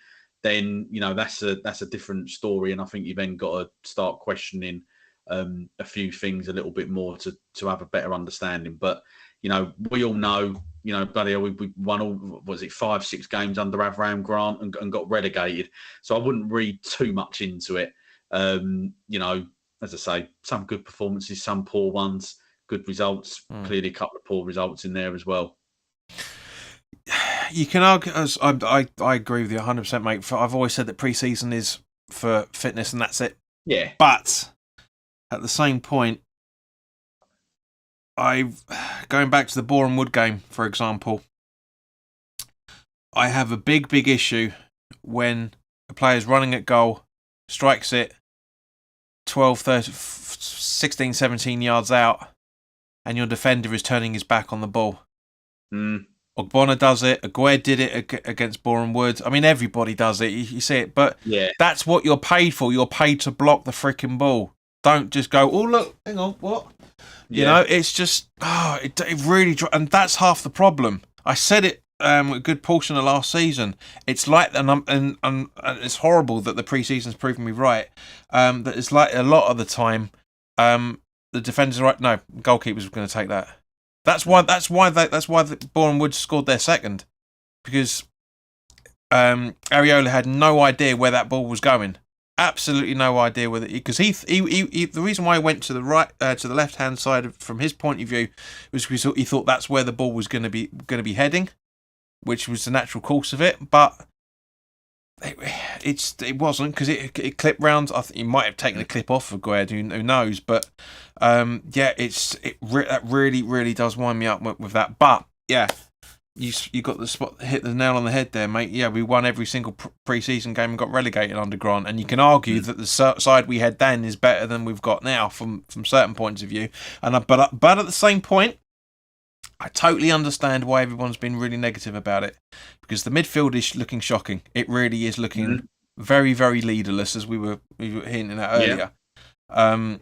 then that's a different story, and I think you've then got to start questioning a few things a little bit more to have a better understanding. But we all know, bloody hell, we won all, 5-6 games under Avram Grant and got relegated. So I wouldn't read too much into it. As I say, some good performances, some poor ones, good results. Clearly, a couple of poor results in there as well. You can argue, as I agree with you 100%, mate. I've always said that pre-season is for fitness and that's it. Yeah. But at the same point, going back to the Boreham Wood game, for example, I have a big issue when a player's running at goal, strikes it 12, 13, 16, 17 yards out, and your defender is turning his back on the ball. Ogbonna does it. Aguerd did it against Boreham Wood. I mean, everybody does it. You see it. But that's what you're paid for. You're paid to block the freaking ball. Don't just go, oh, look, hang on, what? It's just, it really, and that's half the problem. I said it a good portion of last season. It's like, and it's horrible that the pre-season's proven me right, that it's like a lot of the time, the defenders are right, no, goalkeepers are going to take that. That's why the Boreham Wood scored their second, because Areola had no idea where that ball was going. Absolutely no idea whether, because he the reason why he went to the right to the left hand side from his point of view was because he thought that's where the ball was going to be heading, which was the natural course of it, but it wasn't, because it clipped round. I think he might have taken the clip off of Aguerd, who knows, but that really does wind me up with that. But yeah, you got the spot, hit the nail on the head there, mate. Yeah, we won every single pre-season game and got relegated under Grant, and you can argue that the side we had then is better than we've got now from certain points of view. But at the same point, I totally understand why everyone's been really negative about it, because the midfield is looking shocking. It really is looking very, very leaderless, as we were hinting at earlier. Yeah.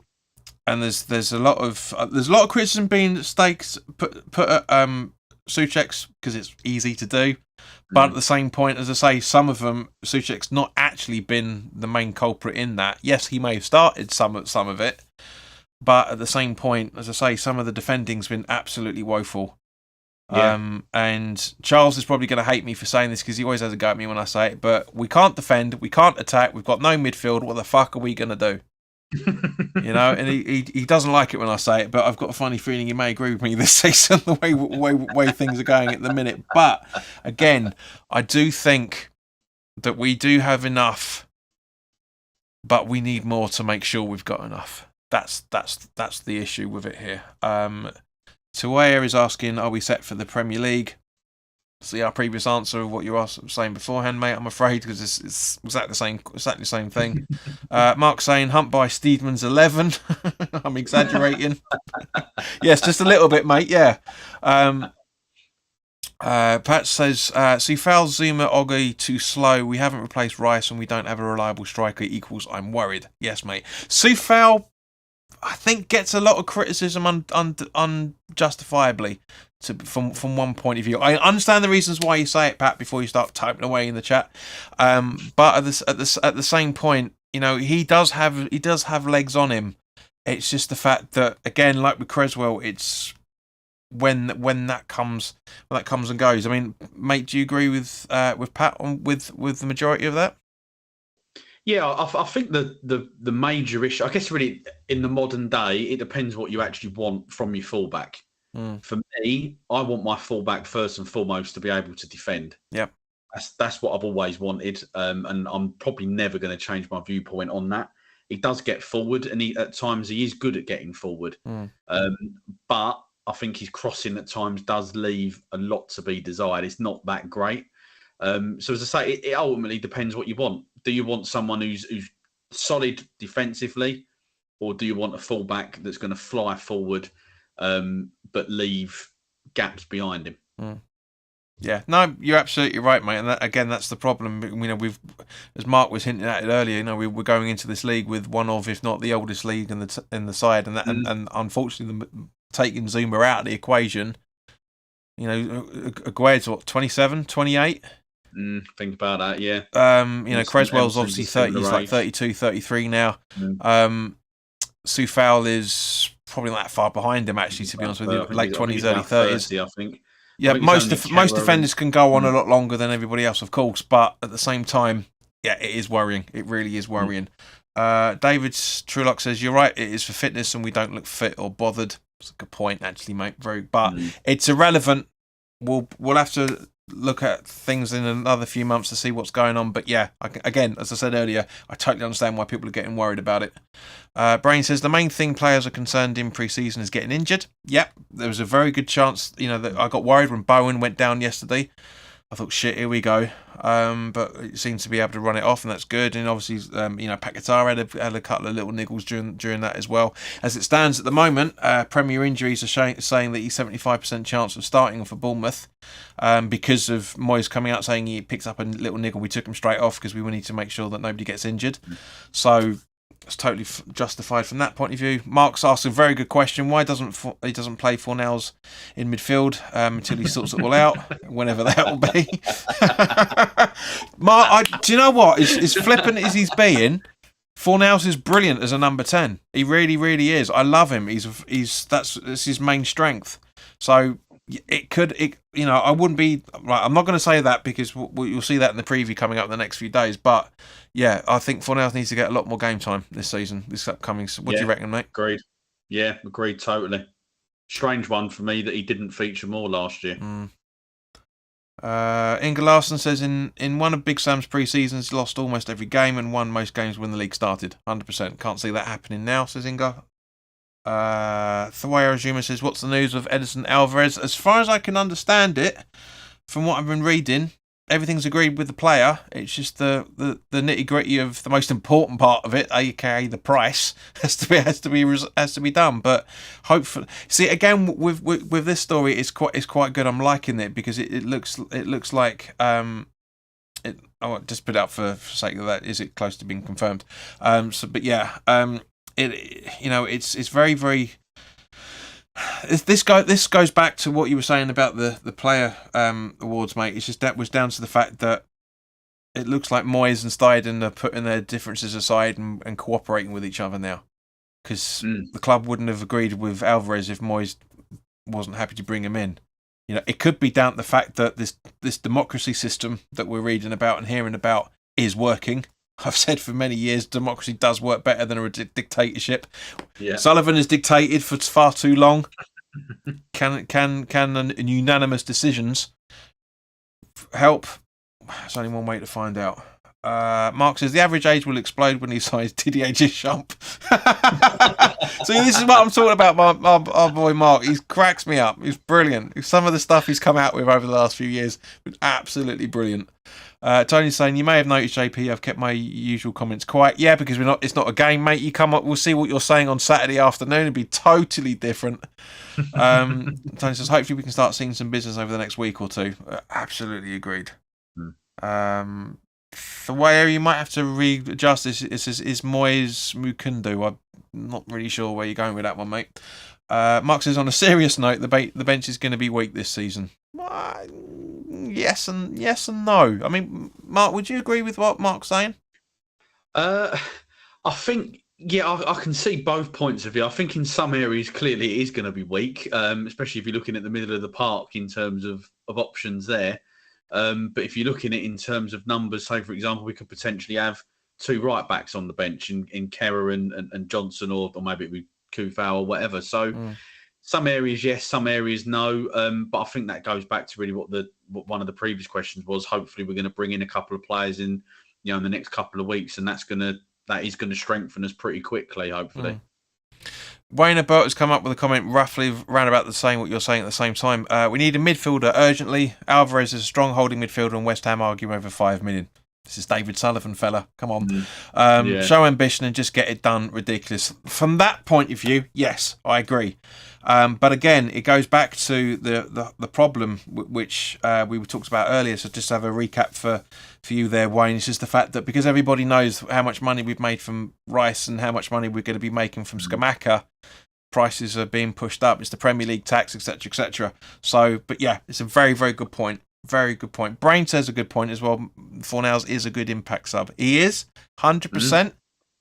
And there's a lot of criticism being stakes put at Souček's, because it's easy to do. But at the same point, as I say, some of them, Souček's not actually been the main culprit in that. Yes, he may have started some of it, but at the same point, as I say, some of the defending's been absolutely woeful. Yeah. And Charles is probably going to hate me for saying this, because he always has a go at me when I say it, but we can't defend, we can't attack, we've got no midfield. What the fuck are we going to do? And he doesn't like it when I say it, but I've got a funny feeling he may agree with me this season, the way things are going at the minute. But again, I do think that we do have enough, but we need more to make sure we've got enough. That's the issue with it here. Tuaya is asking, are we set for the Premier League? See our previous answer of what you were saying beforehand, mate. I'm afraid, because it's exactly the same thing. Mark saying Hunt by Steedman's 11. I'm exaggerating. Yes, just a little bit, mate. Yeah. Pat says, Soufal, Zuma, Ogi too slow. We haven't replaced Rice, and we don't have a reliable striker. Equals, I'm worried. Yes, mate. Soufal, I think, gets a lot of criticism unjustifiably. From one point of view, I understand the reasons why you say it, Pat, before you start typing away in the chat. But at the same point, he does have legs on him. It's just the fact that, again, like with Cresswell, it's when that comes and goes. I mean, mate, do you agree with Pat with the majority of that? Yeah, I think the major issue, I guess, really in the modern day, it depends what you actually want from your fullback. For me, I want my fullback first and foremost to be able to defend. Yep. That's what I've always wanted, and I'm probably never going to change my viewpoint on that. He does get forward, and at times he is good at getting forward, um, but I think his crossing at times does leave a lot to be desired. It's not that great. So as I say, it ultimately depends what you want. Do you want someone who's solid defensively, or do you want a fullback that's going to fly forward but leave gaps behind him? Yeah, no, you're absolutely right, mate. And again, that's the problem. You know, as Mark was hinting at it earlier, you know, we're going into this league with one of, if not the oldest league in the side, and unfortunately, taking Zuma out of the equation, you know, Aguayo's what, 27, 28? Think about that, yeah. You know, Cresswell's obviously 30, he's like 32, 33 now. Soufal is probably not that far behind him, actually, to be honest with you. Late 20s, early 30s. I think. Yeah, most defenders can go on a lot longer than everybody else, of course, but at the same time, yeah, it is worrying. It really is worrying. David Trulock says, you're right, it is for fitness and we don't look fit or bothered. That's a good point, actually, mate. But it's irrelevant. We'll have to look at things in another few months to see what's going on. But yeah, again, as I said earlier, I totally understand why people are getting worried about it. Brain says the main thing players are concerned in pre-season is getting injured. Yep, there was a very good chance, you know, that I got worried when Bowen went down yesterday. I thought, shit, here we go. But it seems to be able to run it off, and that's good. And obviously, you know, Paquetá had a couple of little niggles during that as well. As it stands at the moment, Premier Injuries are saying that he's 75% chance of starting for Bournemouth because of Moyes coming out saying he picked up a little niggle. We took him straight off because we need to make sure that nobody gets injured. So it's totally justified from that point of view. Mark's asked a very good question. Why doesn't he play Fornals in midfield until he sorts it all out, whenever that will be? Mark, do you know what? As flippant as he's being, Fornals is brilliant as a number 10. He really, really is. I love him. That's his main strength. So you know, I wouldn't be right. I'm not going to say that because you'll see that in the preview coming up in the next few days. But yeah, I think Fornals needs to get a lot more game time this season, this upcoming. What do you reckon, mate? Agreed. Yeah, agreed totally. Strange one for me that he didn't feature more last year. Inga Larsson says in one of Big Sam's pre-seasons, lost almost every game and won most games when the league started. 100%. Can't see that happening now, says Inga. Thawaya Azuma says, what's the news with Edison Alvarez? As far as I can understand it, from what I've been reading, everything's agreed with the player. It's just the nitty gritty of the most important part of it, aka the price, has to be done. But hopefully, see again with this story, it's quite good. I'm liking it because it looks like I won't just put it up for sake of that. Is it close to being confirmed? But yeah, it's very, very. This goes back to what you were saying about the player awards, mate. It's just that was down to the fact that it looks like Moyes and Steiden are putting their differences aside and cooperating with each other now, because the club wouldn't have agreed with Alvarez if Moyes wasn't happy to bring him in. You know, it could be down to the fact that this democracy system that we're reading about and hearing about is working. I've said for many years, democracy does work better than a dictatorship. Yeah. Sullivan has dictated for far too long. Can unanimous decisions help? There's only one way to find out. Mark says the average age will explode when he signs Didier Deschamps. So this is what I'm talking about. My boy Mark, he cracks me up. He's brilliant. Some of the stuff he's come out with over the last few years was absolutely brilliant. Tony's saying, you may have noticed, JP, I've kept my usual comments quiet. Yeah, because it's not a game, mate. You come up, we'll see what you're saying on Saturday afternoon. It'll be totally different. Tony says, hopefully we can start seeing some business over the next week or two. Absolutely agreed. The way you might have to readjust this, it says, is Moyes Mukundu? I'm not really sure where you're going with that one, mate. Mark says, on a serious note, the bench is going to be weak this season. Yes and no. I mean, Mark, would you agree with what Mark's saying? I think, yeah, I can see both points of view. I think in some areas, clearly it is going to be weak, especially if you're looking at the middle of the park in terms of options there. But if you're looking at it in terms of numbers, say, for example, we could potentially have two right backs on the bench in Kerrer and Johnson, or maybe it would be Kufau or whatever. So Some areas yes, some areas no. But I think that goes back to really what one of the previous questions was. Hopefully, we're going to bring in a couple of players in the next couple of weeks, and that is going to strengthen us pretty quickly. Hopefully. Wayne Abert has come up with a comment roughly around about the same what you're saying at the same time. We need a midfielder urgently. Alvarez is a strong holding midfielder, and West Ham argue over 5 million. This is David Sullivan, fella. Come on. Show ambition and just get it done. Ridiculous. From that point of view, yes, I agree. But again, it goes back to the problem which we talked about earlier. So just to have a recap for you there, Wayne. It's just the fact that because everybody knows how much money we've made from Rice and how much money we're going to be making from Scamacca, prices are being pushed up. It's the Premier League tax, etc., etc. So, but yeah, it's a very, very good point. Very good point. Brain says a good point as well. Fornals is a good impact sub. He is 100%,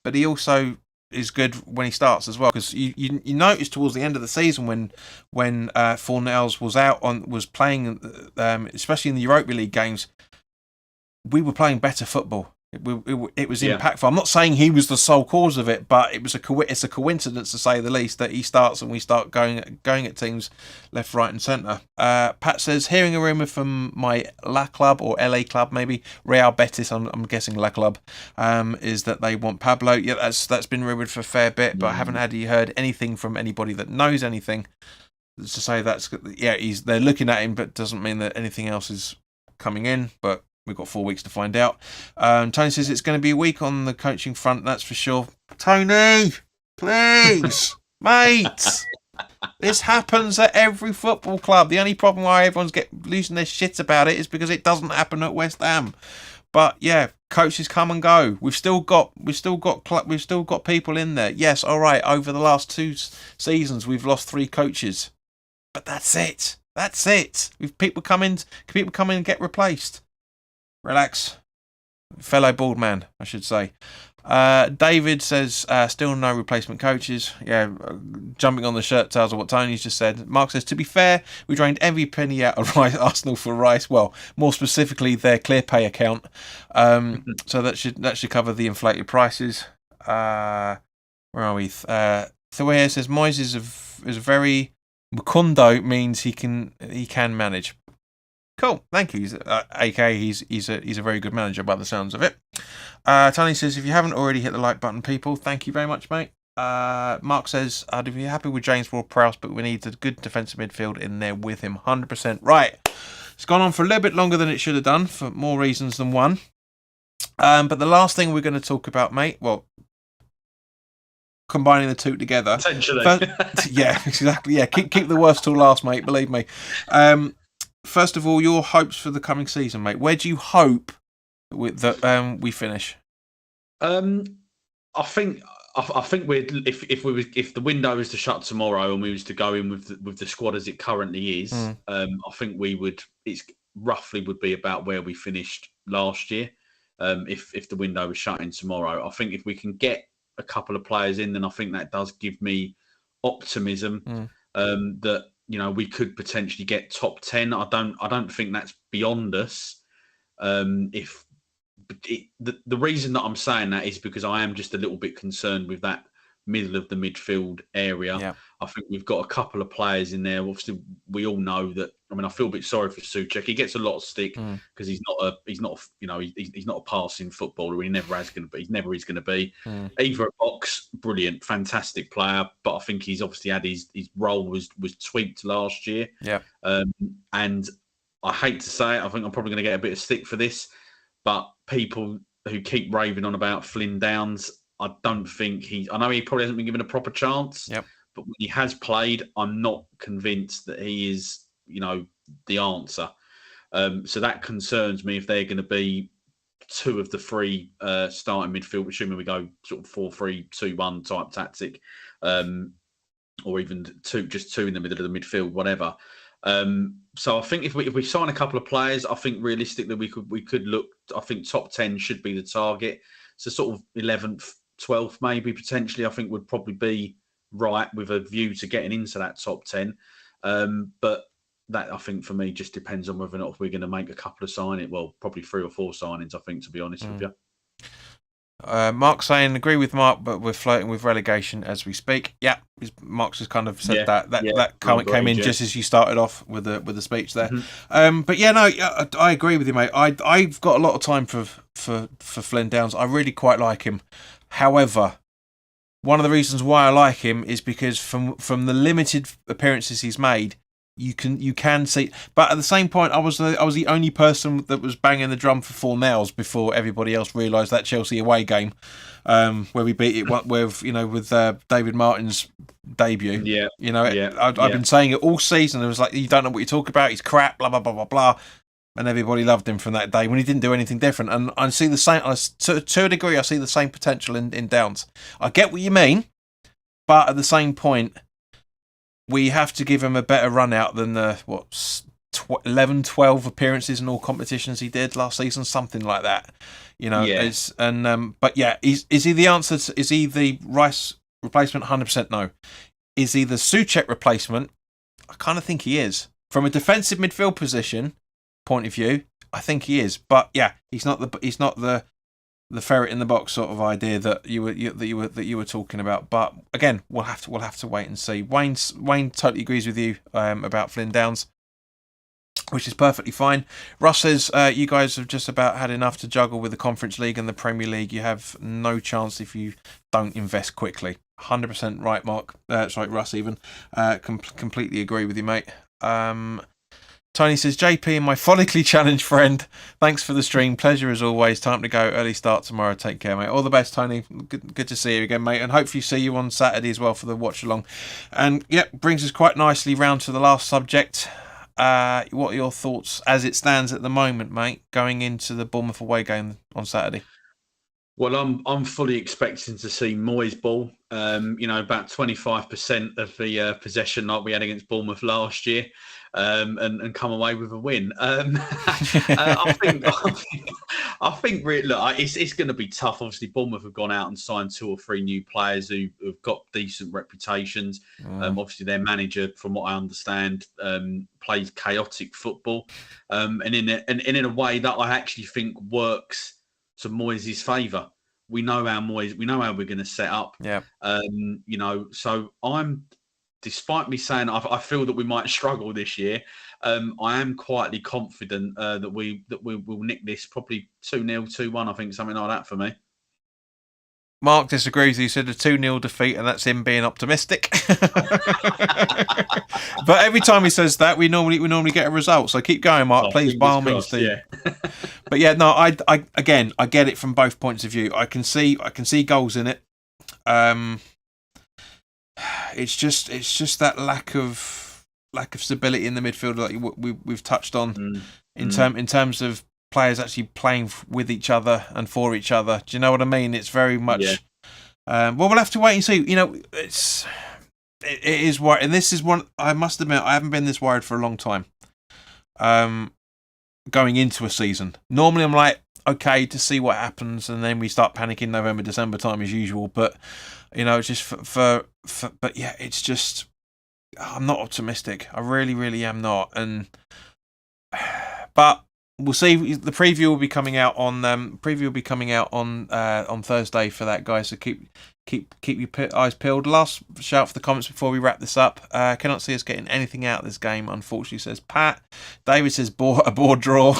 but he also is good when he starts as well. Because you notice towards the end of the season when Fornals was playing, especially in the Europa League games, we were playing better football. It was impactful. I'm not saying he was the sole cause of it, but it's a coincidence to say the least that he starts and we start going at teams left, right, and centre. Pat says, hearing a rumour from my La Club or LA Club, maybe Real Betis, I'm guessing La Club, is that they want Pablo. Yeah, that's been rumoured for a fair bit, but I haven't heard anything from anybody that knows anything to say they're looking at him, but doesn't mean that anything else is coming in. But we've got 4 weeks to find out. Tony says it's going to be a week on the coaching front, that's for sure. Tony, please, mate. This happens at every football club. The only problem why everyone's losing their shit about it is because it doesn't happen at West Ham. But yeah, coaches come and go. We've still got people in there. Yes, all right. Over the last 2 seasons, we've lost 3 coaches, but that's it. That's it. People come in and get replaced. Relax. Fellow bald man, I should say. David says, still no replacement coaches. Yeah, jumping on the shirt tails of what Tony's just said. Mark says, to be fair, we drained every penny out of Arsenal for Rice. Well, more specifically, their ClearPay account. So that should cover the inflated prices. Where are we? Thawir says, Moyes is a very... Mukundo means he can manage. Cool, thank you. He's a very good manager by the sounds of it. Tony says, if you haven't already hit the like button, people, thank you very much, mate. Mark says, I'd be happy with James Ward-Prowse, but we need a good defensive midfield in there with him. 100%. Right. It's gone on for a little bit longer than it should have done, for more reasons than one. But the last thing we're going to talk about, mate, well, combining the two together. Potentially. Yeah, exactly. Yeah, keep the worst till last, mate, believe me. First of all, your hopes for the coming season, mate. Where do you hope that we finish? I think if the window was to shut tomorrow and we was to go in with the squad as it currently is, I think it's roughly would be about where we finished last year. If the window was shutting tomorrow, I think if we can get a couple of players in, then I think that does give me optimism that we could potentially get top 10. I don't think that's beyond us. The reason that I'm saying that is because I am just a little bit concerned with that middle of the midfield area. Yeah. I think we've got a couple of players in there. Obviously, we all know that. I mean, I feel a bit sorry for Souček. He gets a lot of stick because he's not a passing footballer. He never is going to be. He never is going to be. Either at Box, brilliant, fantastic player, but I think he's obviously had his role was tweaked last year. Yeah. And I hate to say it, I think I'm probably going to get a bit of stick for this, but people who keep raving on about Flynn Downs, I don't think I know he probably hasn't been given a proper chance. Yep. But when he has played, I'm not convinced that he is, the answer. So that concerns me if they're going to be 2 of the 3 starting midfield, assuming we go sort of 4-3-2-1 type tactic, or even just two in the middle of the midfield, whatever. So I think if we sign a couple of players, I think realistically we could look. I think top 10 should be the target. So sort of 11th, 12th, maybe potentially. I think would probably be right with a view to getting into that top 10. But that I think for me just depends on whether or not we're going to make a couple of signings. Well, probably 3 or 4 signings. I think, to be honest with you. Mark's saying, agree with Mark, but we're flirting with relegation as we speak. Yeah, Mark's just kind of said that comment came in just as you started off with the speech there. But yeah, no, I agree with you, mate. I've got a lot of time for Flynn Downs. I really quite like him. However, one of the reasons why I like him is because from the limited appearances he's made, you can see. But at the same point, I was the only person that was banging the drum for 4 nails before everybody else realised that Chelsea away game, where we beat it with David Martin's debut. I've been saying it all season. It was like, you don't know what you talk about. He's crap. Blah blah blah blah blah. And everybody loved him from that day when he didn't do anything different. And I see the same to a degree. I see the same potential in Downs. I get what you mean, but at the same point, we have to give him a better run out than the 11, 12 appearances in all competitions he did last season, something like that. But yeah, is he the answer? Is he the Rice replacement? 100% no. Is he the Souček replacement? I kind of think he is. From a defensive midfield position point of view, I think he is. But yeah, he's not the ferret in the box sort of idea that you were talking about. But again, we'll have to wait and see. Wayne totally agrees with you about Flynn Downs, which is perfectly fine. Russ says you guys have just about had enough to juggle with the Conference League and the Premier League. You have no chance if you don't invest quickly. 100% right, Mark. Sorry, Russ. Even completely agree with you, mate. Tony says, JP and my follically challenged friend, thanks for the stream. Pleasure as always. Time to go. Early start tomorrow. Take care, mate. All the best, Tony. Good to see you again, mate. And hopefully see you on Saturday as well for the watch along. And yeah, brings us quite nicely round to the last subject. What are your thoughts as it stands at the moment, mate, going into the Bournemouth away game on Saturday? Well, I'm fully expecting to see Moyes ball. About 25% of the possession like we had against Bournemouth last year, and come away with a win. I think really, look, it's going to be tough. Obviously, Bournemouth have gone out and signed 2 or 3 new players who have got decent reputations. Obviously, their manager, from what I understand, plays chaotic football, and in a way that I actually think works to Moyes' favour. We know how we're going to set up. Yeah. So despite me saying I feel that we might struggle this year, I am quietly confident that we will nick this, probably 2-0, 2-1. I think something like that for me. Mark disagrees. He said a 2-0 defeat, and that's him being optimistic. But every time he says that, we normally get a result. So keep going, Mark. Please, by all means, do. Yeah. But yeah, no, I get it from both points of view. I can see goals in it. It's just that lack of stability in the midfield that we've touched on in terms of players actually playing with each other and for each other. Do you know what I mean? It's very much. Yeah. Well, we'll have to wait and see. It is worried, and this is one. I must admit, I haven't been this worried for a long time. Going into a season, normally I'm like, okay, to see what happens, and then we start panicking November, December time as usual. But just but yeah, it's just I'm not optimistic. I really, really am not, but. We'll see. The preview will be coming out on Thursday for that, guys. So keep your eyes peeled. Last shout for the comments before we wrap this up. Cannot see us getting anything out of this game, unfortunately, says Pat. David says a board draw.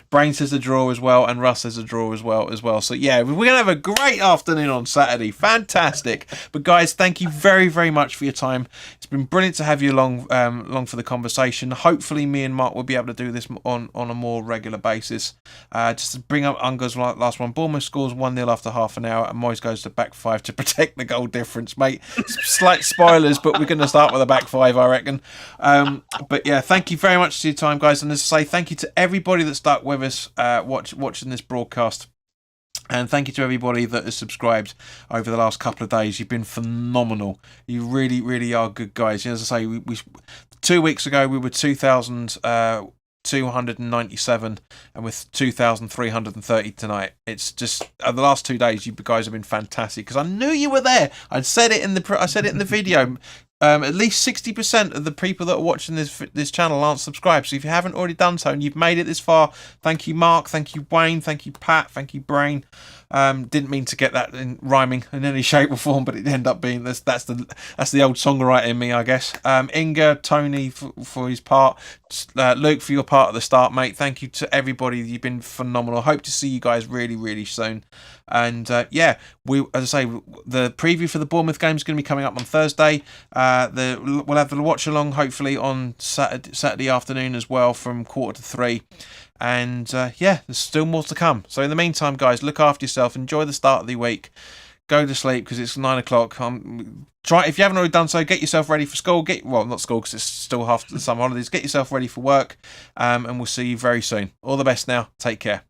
Brain says a draw as well, and Russ says a draw as well. So yeah, we're gonna have a great afternoon on Saturday. Fantastic. But guys, thank you very, very much for your time. It's been brilliant to have you along for the conversation. Hopefully, me and Mark will be able to do this on a more regular basis. Just to bring up Ungar's last one. Bournemouth scores 1-0 after half an hour, and Moyes goes to back 5 to protect the goal difference, mate. Slight spoilers, but we're going to start with a back 5, I reckon. But yeah, thank you very much for your time, guys. And as I say, thank you to everybody that stuck with us watching this broadcast. And thank you to everybody that has subscribed over the last couple of days. You've been phenomenal. You really, really are good guys. As I say, we 2 weeks ago we were 2,297 and with 2,330 tonight. It's just the last 2 days you guys have been fantastic because I knew you were there. I said it in the video. at least 60% of the people that are watching this channel aren't subscribed. So if you haven't already done so and you've made it this far, thank you, Mark. Thank you, Wayne. Thank you, Pat. Thank you, Brain. Didn't mean to get that in rhyming in any shape or form, but it ended up being this. That's the old songwriter in me, I guess. Inga, Tony for his part, Luke for your part at the start, mate. Thank you to everybody. You've been phenomenal. Hope to see you guys really, really soon. And yeah, as I say, the preview for the Bournemouth game is going to be coming up on Thursday. We'll have the watch along hopefully on Saturday afternoon as well from 2:45. And yeah, there's still more to come. So in the meantime, guys, look after yourself. Enjoy the start of the week. Go to sleep because it's 9 o'clock. Try, if you haven't already done so, get yourself ready for school. Well, not school because it's still half the summer holidays. Get yourself ready for work, and we'll see you very soon. All the best now. Take care.